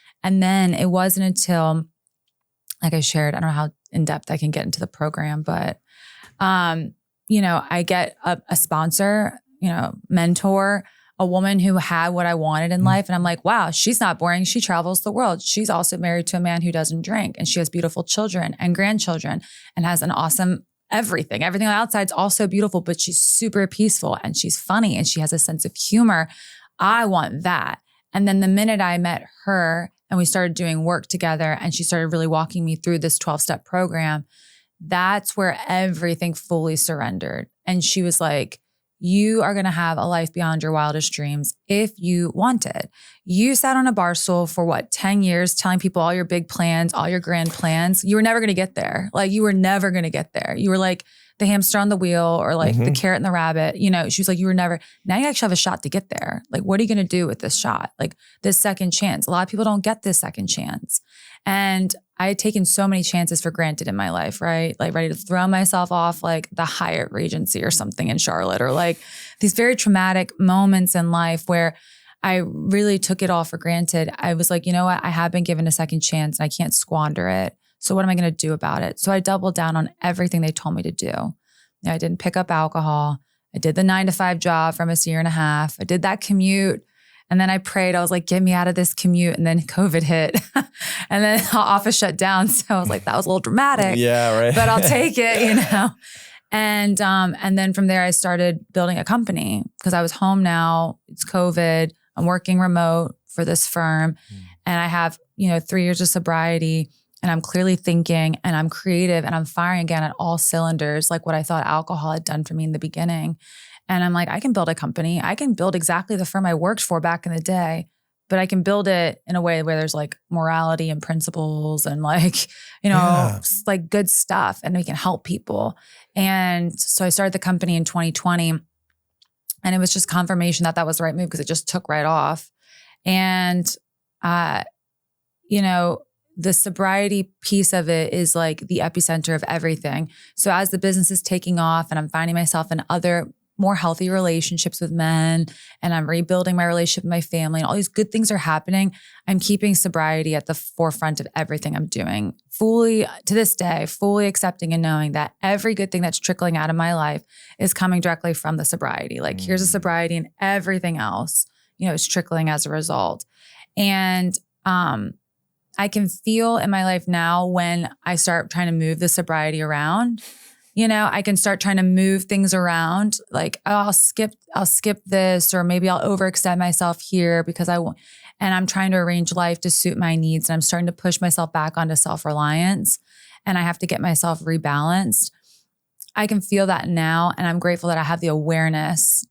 it wasn't until, like I shared, I don't know how in depth I can get into the program, but I get a sponsor, mentor, a woman who had what I wanted in life. And I'm like, wow, she's not boring. She travels the world. She's also married to a man who doesn't drink, and she has beautiful children and grandchildren and has an awesome everything. Everything on the outside is also beautiful, but she's super peaceful and she's funny and she has a sense of humor. I want that. And then the minute I met her and we started doing work together and she started really walking me through this 12-step program, that's where everything fully surrendered. And she was like, you are going to have a life beyond your wildest dreams if you want it. You sat on a bar stool for 10 years telling people all your big plans, all your grand plans. You were never going to get there. Like you were never going to get there. You were like the hamster on the wheel or like the carrot and the rabbit. She was like, you were never, now you actually have a shot to get there. Like, what are you going to do with this shot? Like this second chance. A lot of people don't get this second chance. And I had taken so many chances for granted in my life, right? Like ready to throw myself off like the Hyatt Regency or something in Charlotte, or like these very traumatic moments in life where I really took it all for granted. I was like, you know what? I have been given a second chance and I can't squander it. So what am I going to do about it? So I doubled down on everything they told me to do. I didn't pick up alcohol. I did the 9-to-5 job for almost a year and a half. I did that commute. And then I prayed, I was like, get me out of this commute. And then COVID hit and then the office shut down. So I was like, that was a little dramatic. Yeah, right. But I'll take it, And then from there, I started building a company because I was home now. It's COVID. I'm working remote for this firm. And I have, 3 years of sobriety, and I'm clearly thinking and I'm creative and I'm firing again at all cylinders, like what I thought alcohol had done for me in the beginning. And I'm like, I can build a company. I can build exactly the firm I worked for back in the day, but I can build it in a way where there's like morality and principles and like, like good stuff, and we can help people. And so I started the company in 2020, and it was just confirmation that that was the right move because it just took right off. And, the sobriety piece of it is like the epicenter of everything. So as the business is taking off and I'm finding myself in other more healthy relationships with men, and I'm rebuilding my relationship with my family, and all these good things are happening, I'm keeping sobriety at the forefront of everything I'm doing. Fully, to this day, fully accepting and knowing that every good thing that's trickling out of my life is coming directly from the sobriety. Like here's a sobriety and everything else, is trickling as a result. And I can feel in my life now when I start trying to move the sobriety around. I can start trying to move things around. Like, oh, I'll skip this, or maybe I'll overextend myself here because I want, and I'm trying to arrange life to suit my needs. And I'm starting to push myself back onto self-reliance, and I have to get myself rebalanced. I can feel that now. And I'm grateful that I have the awareness,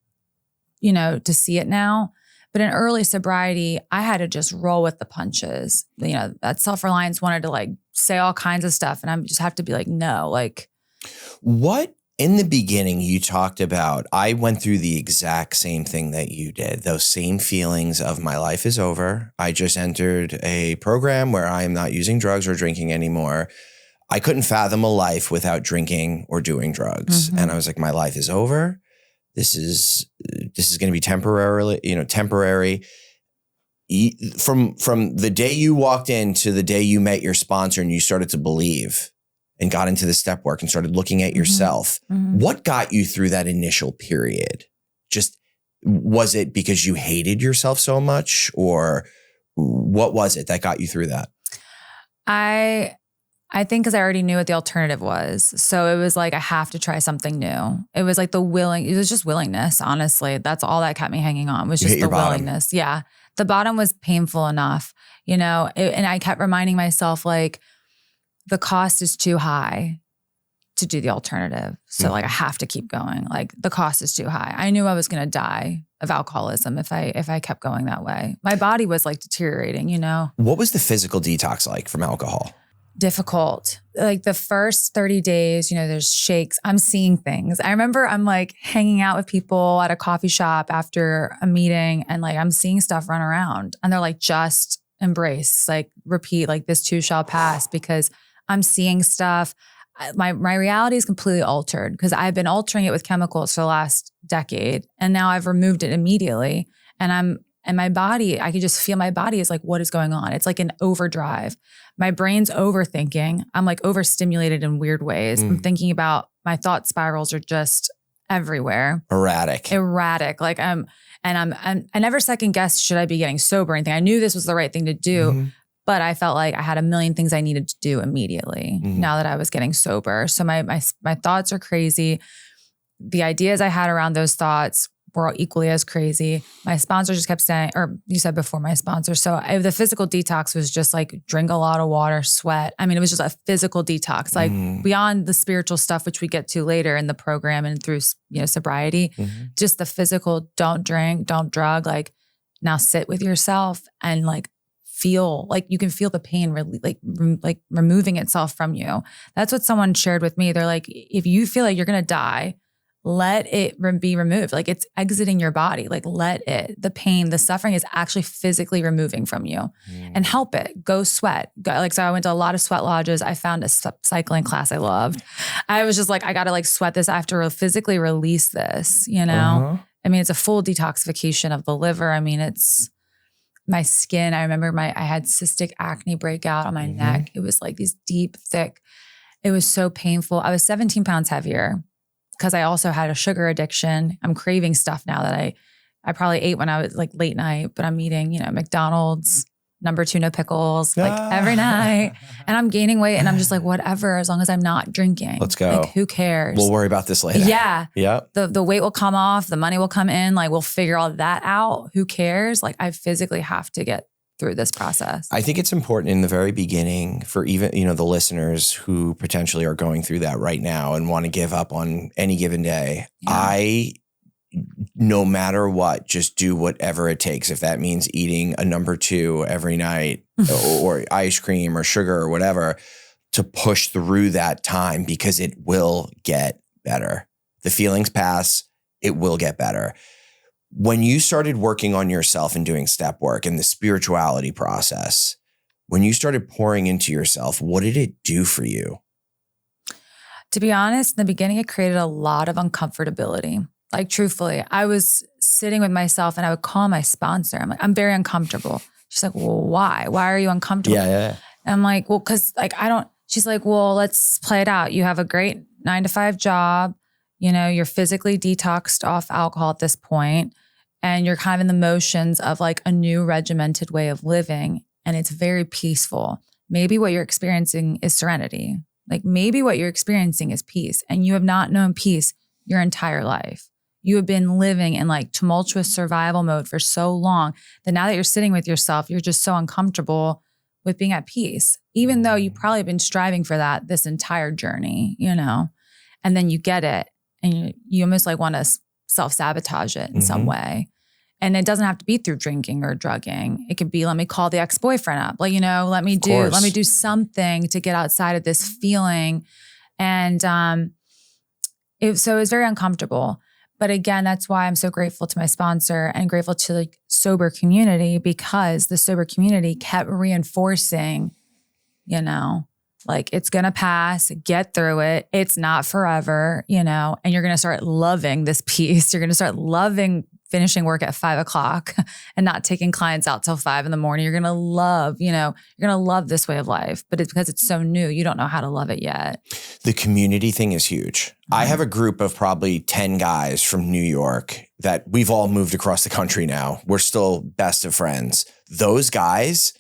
to see it now. But in early sobriety, I had to just roll with the punches. That self-reliance wanted to like say all kinds of stuff. And I just have to be like, no, like, what in the beginning you talked about, I went through the exact same thing that you did. Those same feelings of my life is over. I just entered a program where I am not using drugs or drinking anymore. I couldn't fathom a life without drinking or doing drugs. And I was like, my life is over. This is going to be temporary. From the day you walked in to the day you met your sponsor and you started to believe and got into the step work and started looking at yourself. What got you through that initial period? Just, was it because you hated yourself so much, or what was it that got you through that? I think because I already knew what the alternative was. So it was like, I have to try something new. It was like it was just willingness, honestly. That's all that kept me hanging on, was just the willingness. Yeah. The bottom was painful enough, and I kept reminding myself like, the cost is too high to do the alternative. So like, I have to keep going. Like the cost is too high. I knew I was going to die of alcoholism if I kept going that way. My body was like deteriorating, What was the physical detox like from alcohol? Difficult. Like the first 30 days, there's shakes. I'm seeing things. I remember I'm like hanging out with people at a coffee shop after a meeting, and like I'm seeing stuff run around, and they're like, just embrace, like repeat, like this too shall pass, because I'm seeing stuff. My reality is completely altered because I've been altering it with chemicals for the last decade, and now I've removed it immediately. And my body, I can just feel my body is like, what is going on? It's like an overdrive. My brain's overthinking. I'm like overstimulated in weird ways. I'm thinking about my thought spirals are just everywhere. Erratic. Like I never second guessed, should I be getting sober or anything? I knew this was the right thing to do, but I felt like I had a million things I needed to do immediately now that I was getting sober. So my thoughts are crazy. The ideas I had around those thoughts were equally as crazy. My sponsor just kept saying, or you said before my sponsor. So the physical detox was just like drink a lot of water, sweat. I mean, it was just a physical detox, like beyond the spiritual stuff, which we get to later in the program and through, sobriety, just the physical, don't drink, don't drug, like now sit with yourself and like feel like you can feel the pain really like removing itself from you. That's what someone shared with me. They're like, if you feel like you're going to die, let it be removed. Like it's exiting your body. Like let it, the pain, the suffering is actually physically removing from you and help it. Go sweat. So I went to a lot of sweat lodges. I found a cycling class I loved. I was just like, I got to like sweat this. I have to physically release this, I mean, it's a full detoxification of the liver. I mean, it's my skin. I remember I had cystic acne breakout on my neck. It was like these deep, thick, it was so painful. I was 17 pounds heavier, because I also had a sugar addiction. I'm craving stuff now that I probably ate when I was like late night, but I'm eating, McDonald's, number 2, no pickles, like every night. And I'm gaining weight and I'm just like, whatever, as long as I'm not drinking. Let's go. Like, who cares? We'll worry about this later. Yeah. Yeah. The weight will come off, the money will come in, like we'll figure all that out. Who cares? Like I physically have to get through this process. I think it's important in the very beginning for even, the listeners who potentially are going through that right now and want to give up on any given day. Yeah. No matter what, just do whatever it takes. If that means eating a number 2 every night or ice cream or sugar or whatever, to push through that time, because it will get better. The feelings pass, it will get better. When you started working on yourself and doing step work and the spirituality process, when you started pouring into yourself, what did it do for you? To be honest, in the beginning, it created a lot of uncomfortability. Like truthfully, I was sitting with myself and I would call my sponsor. I'm like, I'm very uncomfortable. She's like, well, why? Why are you uncomfortable? Yeah. And I'm like, well, because like she's like, well, let's play it out. You have a great 9-to-5 job. You're physically detoxed off alcohol at this point. And you're kind of in the motions of like a new regimented way of living. And it's very peaceful. Maybe what you're experiencing is serenity. Like maybe what you're experiencing is peace. And you have not known peace your entire life. You have been living in like tumultuous survival mode for so long that now that you're sitting with yourself, you're just so uncomfortable with being at peace, even though you've probably been striving for that this entire journey, and then you get it and you almost like want to self-sabotage it in some way. And it doesn't have to be through drinking or drugging. It could be, let me call the ex-boyfriend up. Like, let me do something to get outside of this feeling. And it was very uncomfortable. But again, that's why I'm so grateful to my sponsor and grateful to the sober community, because the sober community kept reinforcing, like it's going to pass, get through it. It's not forever, and you're going to start loving this peace. You're going to start loving finishing work at 5:00 and not taking clients out till 5 a.m. You're going to love, you're going to love this way of life, but it's because it's so new. You don't know how to love it yet. The community thing is huge. I have a group of probably 10 guys from New York that we've all moved across the country now. We're still best of friends. Those guys,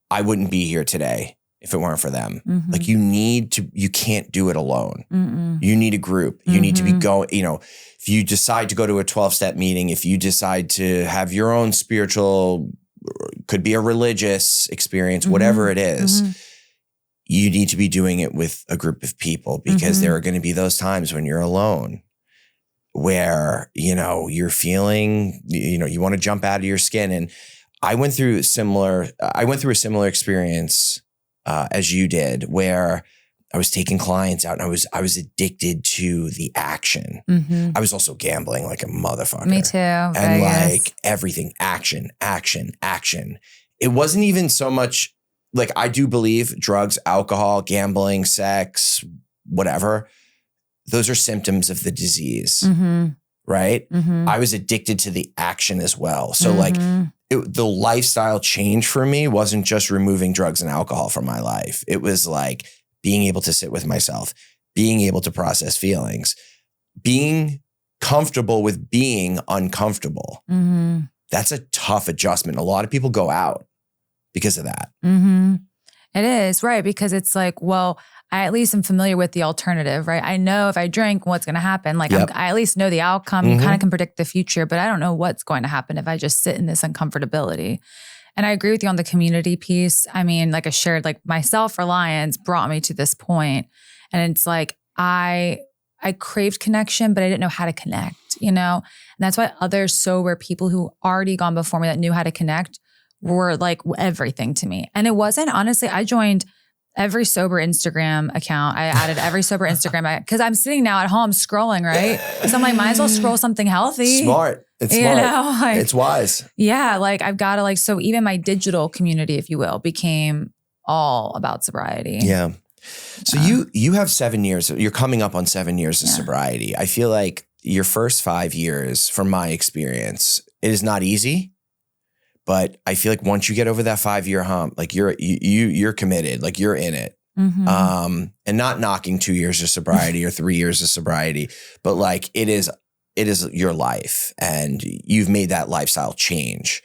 I wouldn't be here today if it weren't for them. Like you can't do it alone. You need a group. You need to be going, if you decide to go to a 12-step meeting, if you decide to have your own spiritual, could be a religious experience, whatever it is, you need to be doing it with a group of people, because there are going to be those times when you're alone where, you're feeling, you want to jump out of your skin. And I went through a similar experience as you did, where I was taking clients out and I was addicted to the action. I was also gambling like a motherfucker. Me too. And like everything, action. It wasn't even so much like, I do believe drugs, alcohol, gambling, sex, whatever, those are symptoms of the disease, right? I was addicted to the action as well. So like the lifestyle change for me wasn't just removing drugs and alcohol from my life. It was like being able to sit with myself, being able to process feelings, being comfortable with being uncomfortable. Mm-hmm. That's a tough adjustment. A lot of people go out because of that. Mm-hmm. It is, right? Because it's like, well, I at least am familiar with the alternative, right? I know if I drink, what's going to happen. Like I at least know the outcome. You kind of can predict the future, but I don't know what's going to happen if I just sit in this uncomfortability. And I agree with you on the community piece. I mean, like I shared, like my self-reliance brought me to this point. And it's like, I craved connection, but I didn't know how to connect, you know? And that's why other sober people who already gone before me that knew how to connect were like everything to me. And it wasn't, honestly, I joined every sober Instagram account. I added every sober Instagram because I'm sitting now at home scrolling, right? So I'm like, might as well scroll something healthy. Smart. It's smart. Know? Like, it's wise. Yeah. Like I've got to like, so even my digital community, if you will, became all about sobriety. Yeah. So you have 7 years, you're coming up on 7 years of sobriety. I feel like your first 5 years, from my experience, it is not easy. But I feel like once you get over that 5-year hump, like you're committed, like you're in it. Mm-hmm. And not knocking 2 years of sobriety or 3 years of sobriety, but like it is your life and you've made that lifestyle change.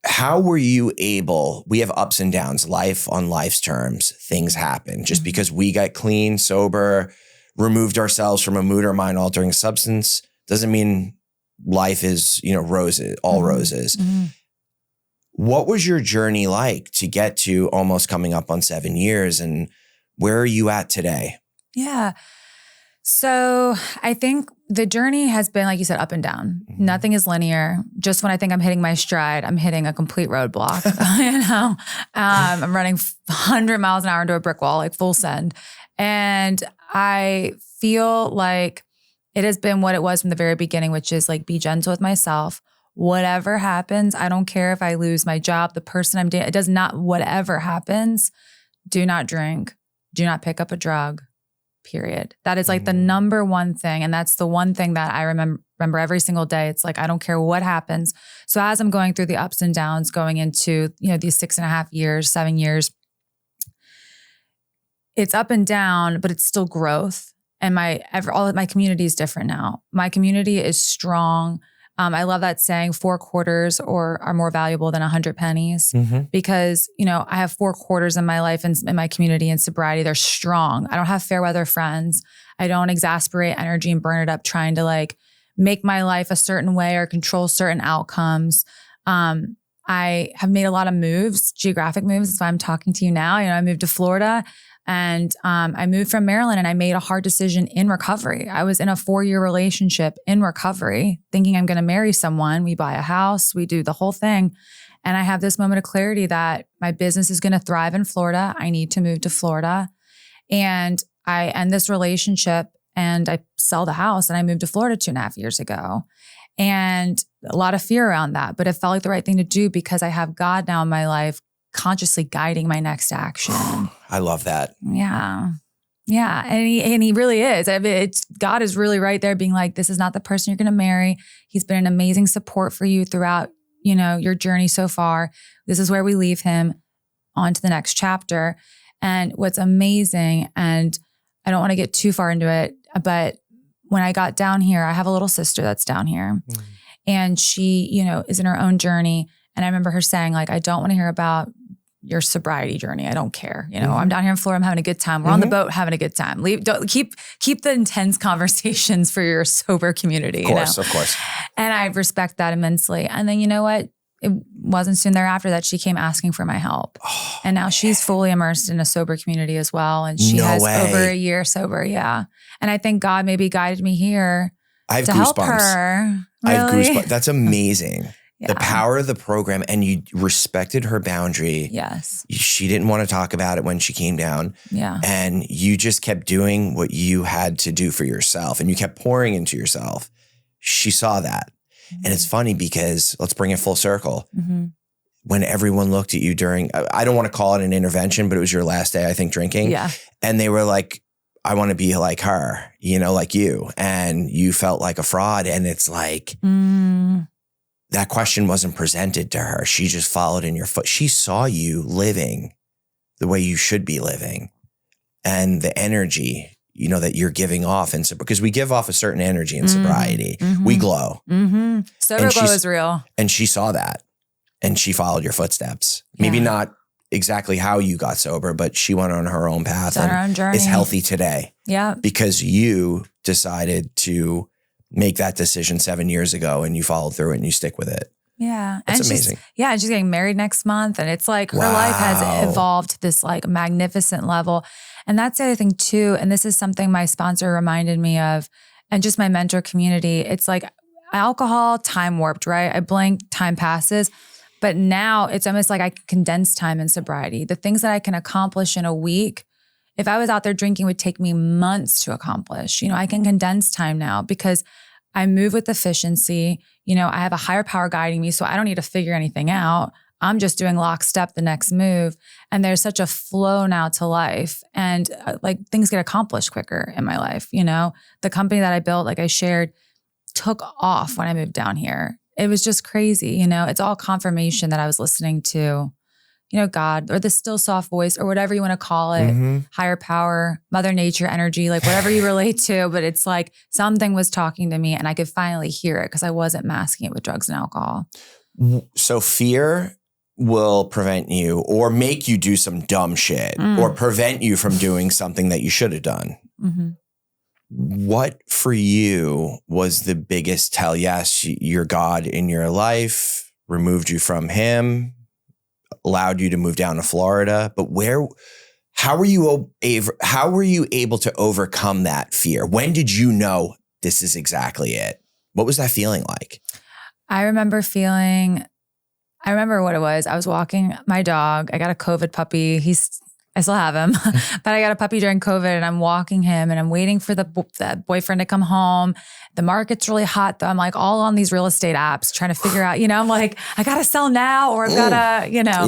How were you able, we have ups and downs, life on life's terms, things happen. Just because we got clean, sober, removed ourselves from a mood or mind altering substance doesn't mean life is, roses, all roses. Mm-hmm. What was your journey like to get to almost coming up on 7 years, and where are you at today? Yeah. So I think the journey has been, like you said, up and down. Mm-hmm. Nothing is linear. Just when I think I'm hitting my stride, I'm hitting a complete roadblock. I'm running 100 miles an hour into a brick wall, like full send. And I feel like it has been what it was from the very beginning, which is like, be gentle with myself. Whatever happens, I don't care if I lose my job, the person I'm dating, it does not, whatever happens, do not drink, do not pick up a drug, period. That is like the number one thing. And that's the one thing that I remember every single day. It's like, I don't care what happens. So as I'm going through the ups and downs, going into, these 6.5 years, 7 years, it's up and down, but it's still growth. And all of my community is different now. My community is strong. I love that saying, 4 quarters are more valuable than 100 pennies, because, I have 4 quarters in my life and in my community and sobriety. They're strong. I don't have fair weather friends. I don't exasperate energy and burn it up trying to like make my life a certain way or control certain outcomes. I have made a lot of moves, geographic moves. That's why I'm talking to you now. I moved to Florida. And I moved from Maryland and I made a hard decision in recovery. I was in a 4-year relationship in recovery, thinking I'm going to marry someone. We buy a house, we do the whole thing. And I have this moment of clarity that my business is going to thrive in Florida. I need to move to Florida. And I end this relationship and I sell the house and I moved to Florida 2.5 years ago. And a lot of fear around that, but it felt like the right thing to do because I have God now in my life, consciously guiding my next action. I love that. Yeah. Yeah. And he really is. I mean, God is really right there being like, this is not the person you're going to marry. He's been an amazing support for you throughout, your journey so far. This is where we leave him, on to the next chapter. And what's amazing, and I don't want to get too far into it, but when I got down here, I have a little sister that's down here and she, is in her own journey. And I remember her saying like, I don't want to hear about your sobriety journey. I don't care. I'm down here in Florida. I'm having a good time. We're on the boat having a good time. Keep the intense conversations for your sober community. Of course. And I respect that immensely. And then you know what? It wasn't soon thereafter that she came asking for my help. Oh, and now she's fully immersed in a sober community as well. And she has over a year sober. Yeah. And I think God maybe guided me here to help her. Really? I have goosebumps. That's amazing. Yeah. The power of the program, and you respected her boundary. Yes. She didn't want to talk about it when she came down. Yeah. And you just kept doing what you had to do for yourself and you kept pouring into yourself. She saw that. Mm-hmm. And it's funny because, let's bring it full circle. Mm-hmm. When everyone looked at you during, I don't want to call it an intervention, but it was your last day, I think, drinking. Yeah. And they were like, I want to be like her, like you. And you felt like a fraud. And it's like, that question wasn't presented to her. She just followed in your foot. She saw you living the way you should be living. and the energy, you know, that you're giving off. And so, because we give off a certain energy in sobriety, we glow. Sober glow is real. And she saw that and she followed your footsteps. Maybe not exactly how you got sober, but she went on her own path and her own journey. Is healthy today. Yeah. Because you decided to make that decision 7 years ago and you followed through it and you stick with it. Yeah. That's and amazing. And she's getting married next month. And it's like her life has evolved to this like magnificent level. And that's the other thing too. And this is something my sponsor reminded me of and just my mentor community. It's like alcohol, time warped, right? I blink, time passes. But now it's almost like I can condense time in sobriety. The things that I can accomplish in a week, if I was out there drinking, would take me months to accomplish. You know, I can condense time now because I move with efficiency. You know, I have a higher power guiding me, so I don't need to figure anything out. I'm just doing lockstep the next move. And there's such a flow now to life. And like things get accomplished quicker in my life. You know, the company that I built, like I shared, took off when I moved down here. It was just crazy. You know, it's all confirmation that I was listening to, you know, God or the still soft voice or whatever you want to call it, higher power, Mother Nature energy, like whatever you relate to. But it's like something was talking to me and I could finally hear it because I wasn't masking it with drugs and alcohol. So fear will prevent you or make you do some dumb shit or prevent you from doing something that you should have done. What for you was the biggest tell? Yes, your God in your life removed you from him, allowed you to move down to Florida, but how were you able to overcome that fear? When did you know this is exactly it? What was that feeling like? I remember what it was. I was walking my dog. I got a COVID puppy. I still have him, but I got a puppy during COVID and I'm walking him and I'm waiting for the boyfriend to come home. The market's really hot though. I'm like all on these real estate apps trying to figure out, you know, I'm like, I got to sell now or I've got to, you know,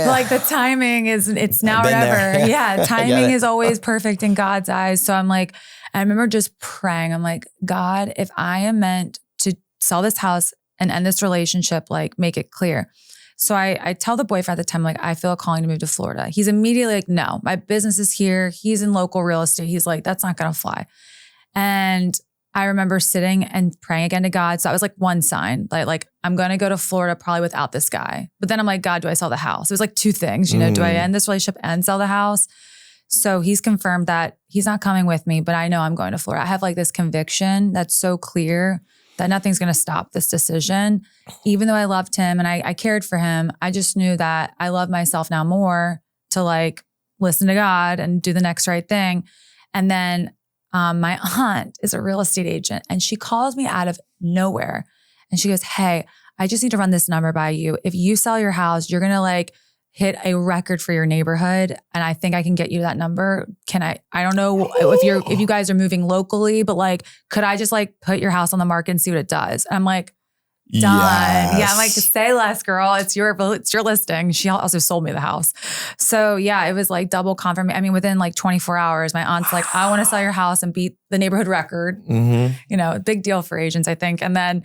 like the timing it's now or never. Yeah. Timing is always perfect in God's eyes. So I'm like, I remember just praying. I'm like, God, if I am meant to sell this house and end this relationship, like make it clear. So I tell the boyfriend at the time, like, I feel a calling to move to Florida. He's immediately like, no, my business is here. He's in local real estate. He's like, that's not going to fly. And I remember sitting and praying again to God. So that was like one sign, like I'm going to go to Florida probably without this guy. But then I'm like, God, do I sell the house? It was like two things, you know, do I end this relationship and sell the house? So he's confirmed that he's not coming with me, but I know I'm going to Florida. I have like this conviction that's so clear that nothing's going to stop this decision. Even though I loved him and I cared for him, I just knew that I love myself now more to like listen to God and do the next right thing. And then my aunt is a real estate agent and she calls me out of nowhere and she goes, hey, I just need to run this number by you. If you sell your house, you're going to like hit a record for your neighborhood. And I think I can get you that number. I don't know if you guys are moving locally, but like, could I just like put your house on the market and see what it does? And I'm like, done. Yes. Yeah. I'm like, say less, girl. It's your listing. She also sold me the house. So yeah, it was like double confirmation. I mean, within like 24 hours, my aunt's like, I want to sell your house and beat the neighborhood record. You know, big deal for agents, I think. And then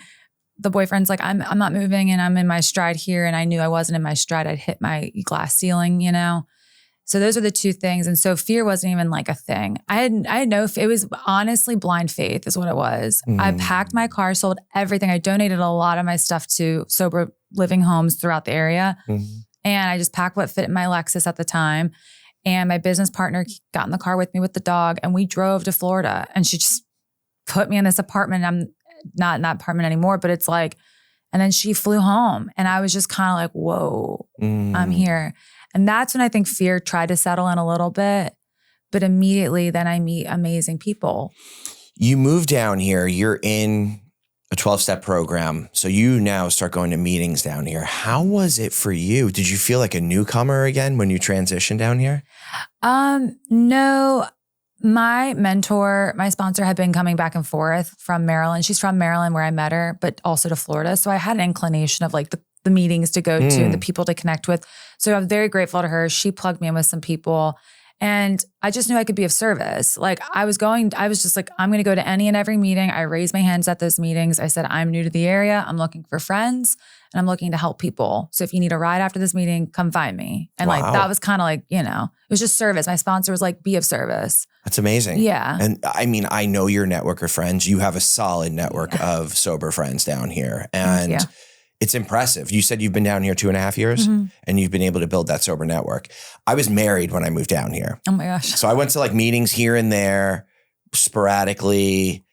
the boyfriend's like, I'm not moving and I'm in my stride here. And I knew I wasn't in my stride. I'd hit my glass ceiling, you know? So those are the two things. And so fear wasn't even like a thing. I had no, it was honestly blind faith is what it was. I packed my car, sold everything. I donated a lot of my stuff to sober living homes throughout the area. And I just packed what fit in my Lexus at the time. And my business partner got in the car with me with the dog and we drove to Florida and she just put me in this apartment. I'm not in that apartment anymore, but it's like, and then she flew home and I was just kind of like, whoa, I'm here. And that's when I think fear tried to settle in a little bit, but immediately then I meet amazing people. You move down here, you're in a 12-step program. So you now start going to meetings down here. How was it for you? Did you feel like a newcomer again when you transitioned down here? No. My mentor, my sponsor had been coming back and forth from Maryland. She's from Maryland where I met her, but also to Florida. So I had an inclination of like the meetings to go to and the people to connect with. So I'm very grateful to her. She plugged me in with some people And I just knew I could be of service. Like I was just like, I'm going to go to any and every meeting. I raised my hands at those meetings. I said, I'm new to the area. I'm looking for friends and I'm looking to help people. So if you need a ride after this meeting, come find me. And like, that was kind of like, you know, it was just service. My sponsor was like, be of service. That's amazing. Yeah. And I mean, I know your network of friends. You have a solid network of sober friends down here. And it's impressive. You said you've been down here 2.5 years and you've been able to build that sober network. I was married when I moved down here. Oh my gosh. So I went to like meetings here and there sporadically.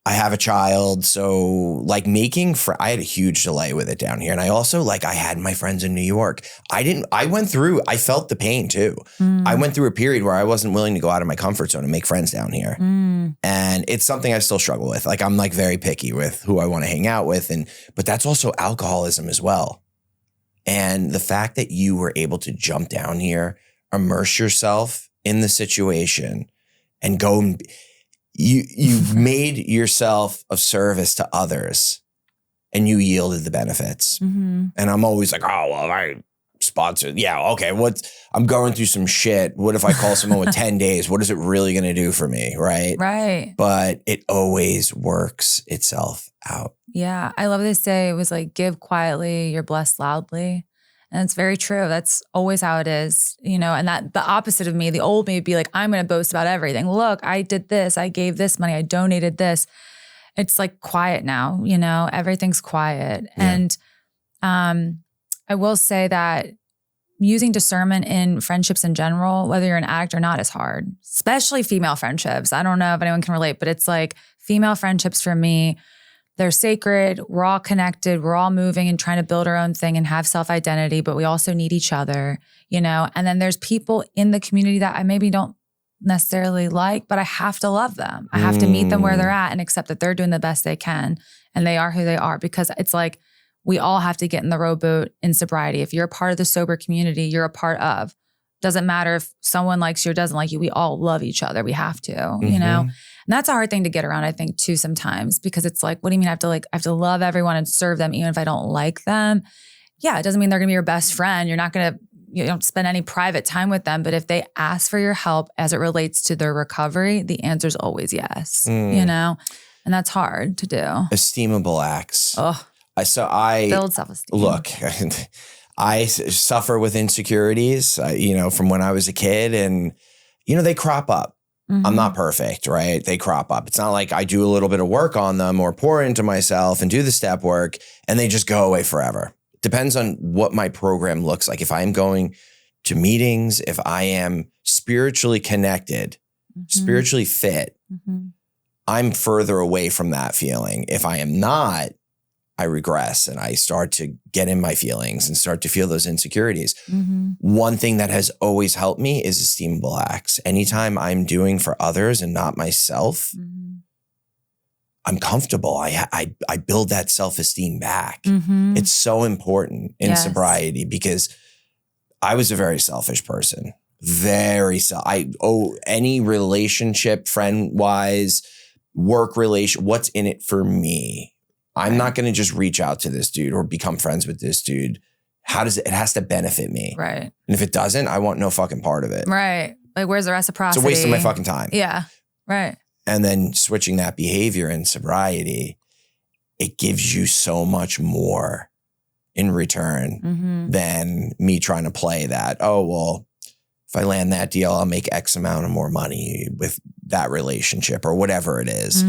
I have a child. So like I had a huge delay with it down here. And I also I had my friends in New York. I felt the pain too. I went through a period where I wasn't willing to go out of my comfort zone and make friends down here. And it's something I still struggle with. Like I'm like very picky with who I want to hang out with. But that's also alcoholism as well. And the fact that you were able to jump down here, immerse yourself in the situation and go and you've made yourself of service to others and you yielded the benefits. And I'm always like, oh, well, I sponsored. Yeah. Okay. I'm going through some shit. What if I call someone with 10 days? What is it really going to do for me? Right. Right. But it always works itself out. Yeah. I love this say it was like, give quietly, you're blessed loudly. And it's very true. That's always how it is, you know, and that the opposite of me, the old me would be like, I'm going to boast about everything. Look, I did this. I gave this money. I donated this. It's like quiet now, you know, everything's quiet. Yeah. And I will say that using discernment in friendships in general, whether you're an addict or not, is hard, especially female friendships. I don't know if anyone can relate, but it's like female friendships for me, they're sacred. We're all connected. We're all moving and trying to build our own thing and have self-identity, but we also need each other, you know? And then there's people in the community that I maybe don't necessarily like, but I have to love them. I have to meet them where they're at and accept that they're doing the best they can and they are who they are, because it's like, we all have to get in the rowboat in sobriety. If you're a part of the sober community, you're a part of. Doesn't matter if someone likes you or doesn't like you. We all love each other. We have to, you know? And that's a hard thing to get around, I think, too, sometimes, because it's like, what do you mean I have to love everyone and serve them even if I don't like them? Yeah, it doesn't mean they're going to be your best friend. You don't spend any private time with them. But if they ask for your help as it relates to their recovery, the answer is always yes, you know? And that's hard to do. Esteemable acts. Oh, build self-esteem. Look, I suffer with insecurities, from when I was a kid, and, they crop up. I'm not perfect, right? They crop up. It's not like I do a little bit of work on them or pour into myself and do the step work and they just go away forever. It depends on what my program looks like. If I'm going to meetings, if I am spiritually connected, spiritually fit, I'm further away from that feeling. If I am not, I regress and I start to get in my feelings and start to feel those insecurities. One thing that has always helped me is esteemable acts. Anytime I'm doing for others and not myself, I'm comfortable. I build that self-esteem back. It's so important in sobriety because I was a very selfish person. Any relationship, friend-wise, work relation, what's in it for me? I'm not going to just reach out to this dude or become friends with this dude. It has to benefit me. Right. And if it doesn't, I want no fucking part of it. Right. Like, where's the reciprocity? It's a waste of my fucking time. Yeah. Right. And then switching that behavior in sobriety, it gives you so much more in return than me trying to play that. Oh, well, if I land that deal, I'll make X amount of more money with that relationship or whatever it is.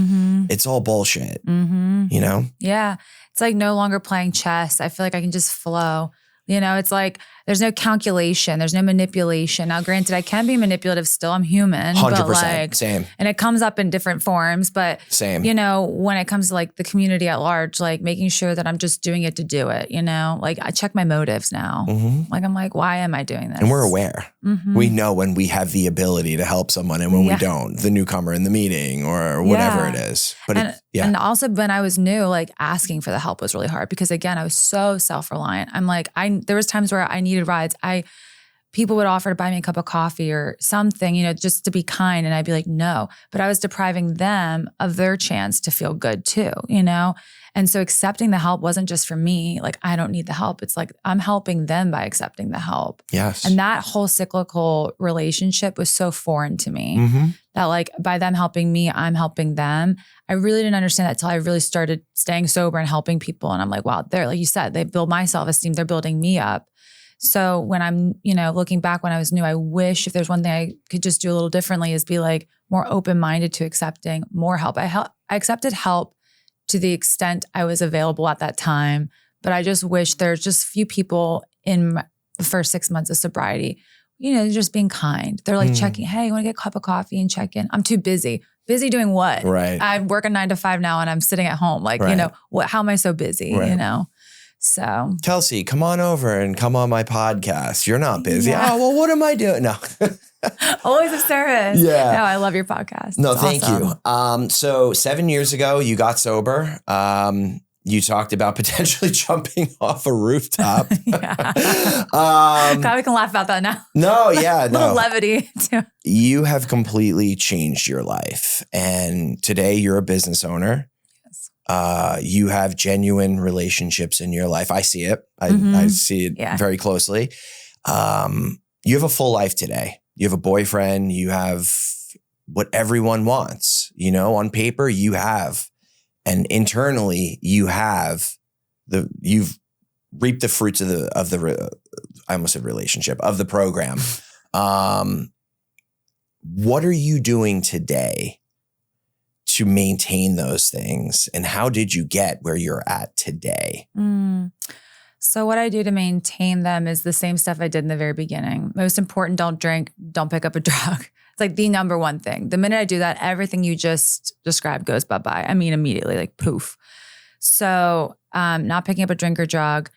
It's all bullshit, you know? Yeah. It's like no longer playing chess. I feel like I can just flow. It's like there's no calculation. There's no manipulation. Now, granted, I can be manipulative still. I'm human. 100%. Same. And it comes up in different forms. But, same. When it comes to like the community at large, like making sure that I'm just doing it to do it, like I check my motives now. Like, I'm like, why am I doing this? And we're aware. We know when we have the ability to help someone and when we don't, the newcomer in the meeting or whatever it is. But and also when I was new, like asking for the help was really hard because again, I was so self-reliant. I'm like, there was times where I needed rides. people would offer to buy me a cup of coffee or something, just to be kind. And I'd be like, no, but I was depriving them of their chance to feel good too, And so accepting the help wasn't just for me. Like, I don't need the help. It's like, I'm helping them by accepting the help. Yes. And that whole cyclical relationship was so foreign to me that like by them helping me, I'm helping them. I really didn't understand that till I really started staying sober and helping people. And I'm like, wow, they're, like you said, they build my self-esteem. They're building me up. So when I'm, looking back when I was new, I wish if there's one thing I could just do a little differently is be like more open-minded to accepting more help. I accepted help to the extent I was available at that time. But I just wish there's just few people in the first 6 months of sobriety, just being kind. They're like checking, hey, you want to get a cup of coffee and check in? I'm too busy. Busy doing what? Right. I work a 9 to 5 now and I'm sitting at home. Like, how am I so busy, So Kelsey, come on over and come on my podcast. You're not busy. Yeah. Oh, well, what am I doing? No. Always of service. Yeah. No, I love your podcast. No, it's thank awesome. you. So 7 years ago, you got sober. You talked about potentially jumping off a rooftop. God, we can laugh about that now. No, yeah, no. Little levity too. You have completely changed your life. And today you're a business owner. You have genuine relationships in your life. I see it. I see it very closely. You have a full life today. You have a boyfriend. You have what everyone wants. On paper, you have. And internally, you've reaped the fruits of the I almost said relationship, of the program. What are you doing today to maintain those things? And how did you get where you're at today? So what I do to maintain them is the same stuff I did in the very beginning. Most important, don't drink, don't pick up a drug. It's like the number one thing. The minute I do that, everything you just described goes bye-bye. I mean, immediately, like poof. So not picking up a drink or drug,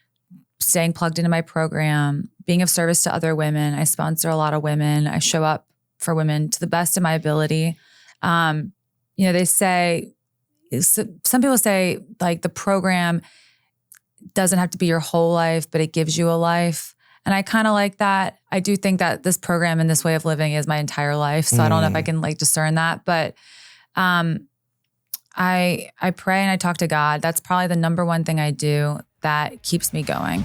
staying plugged into my program, being of service to other women. I sponsor a lot of women. I show up for women to the best of my ability. They say, some people say like the program doesn't have to be your whole life, but it gives you a life. And I kind of like that. I do think that this program and this way of living is my entire life. So I don't know if I can like discern that, but I pray and I talk to God. That's probably the number one thing I do that keeps me going.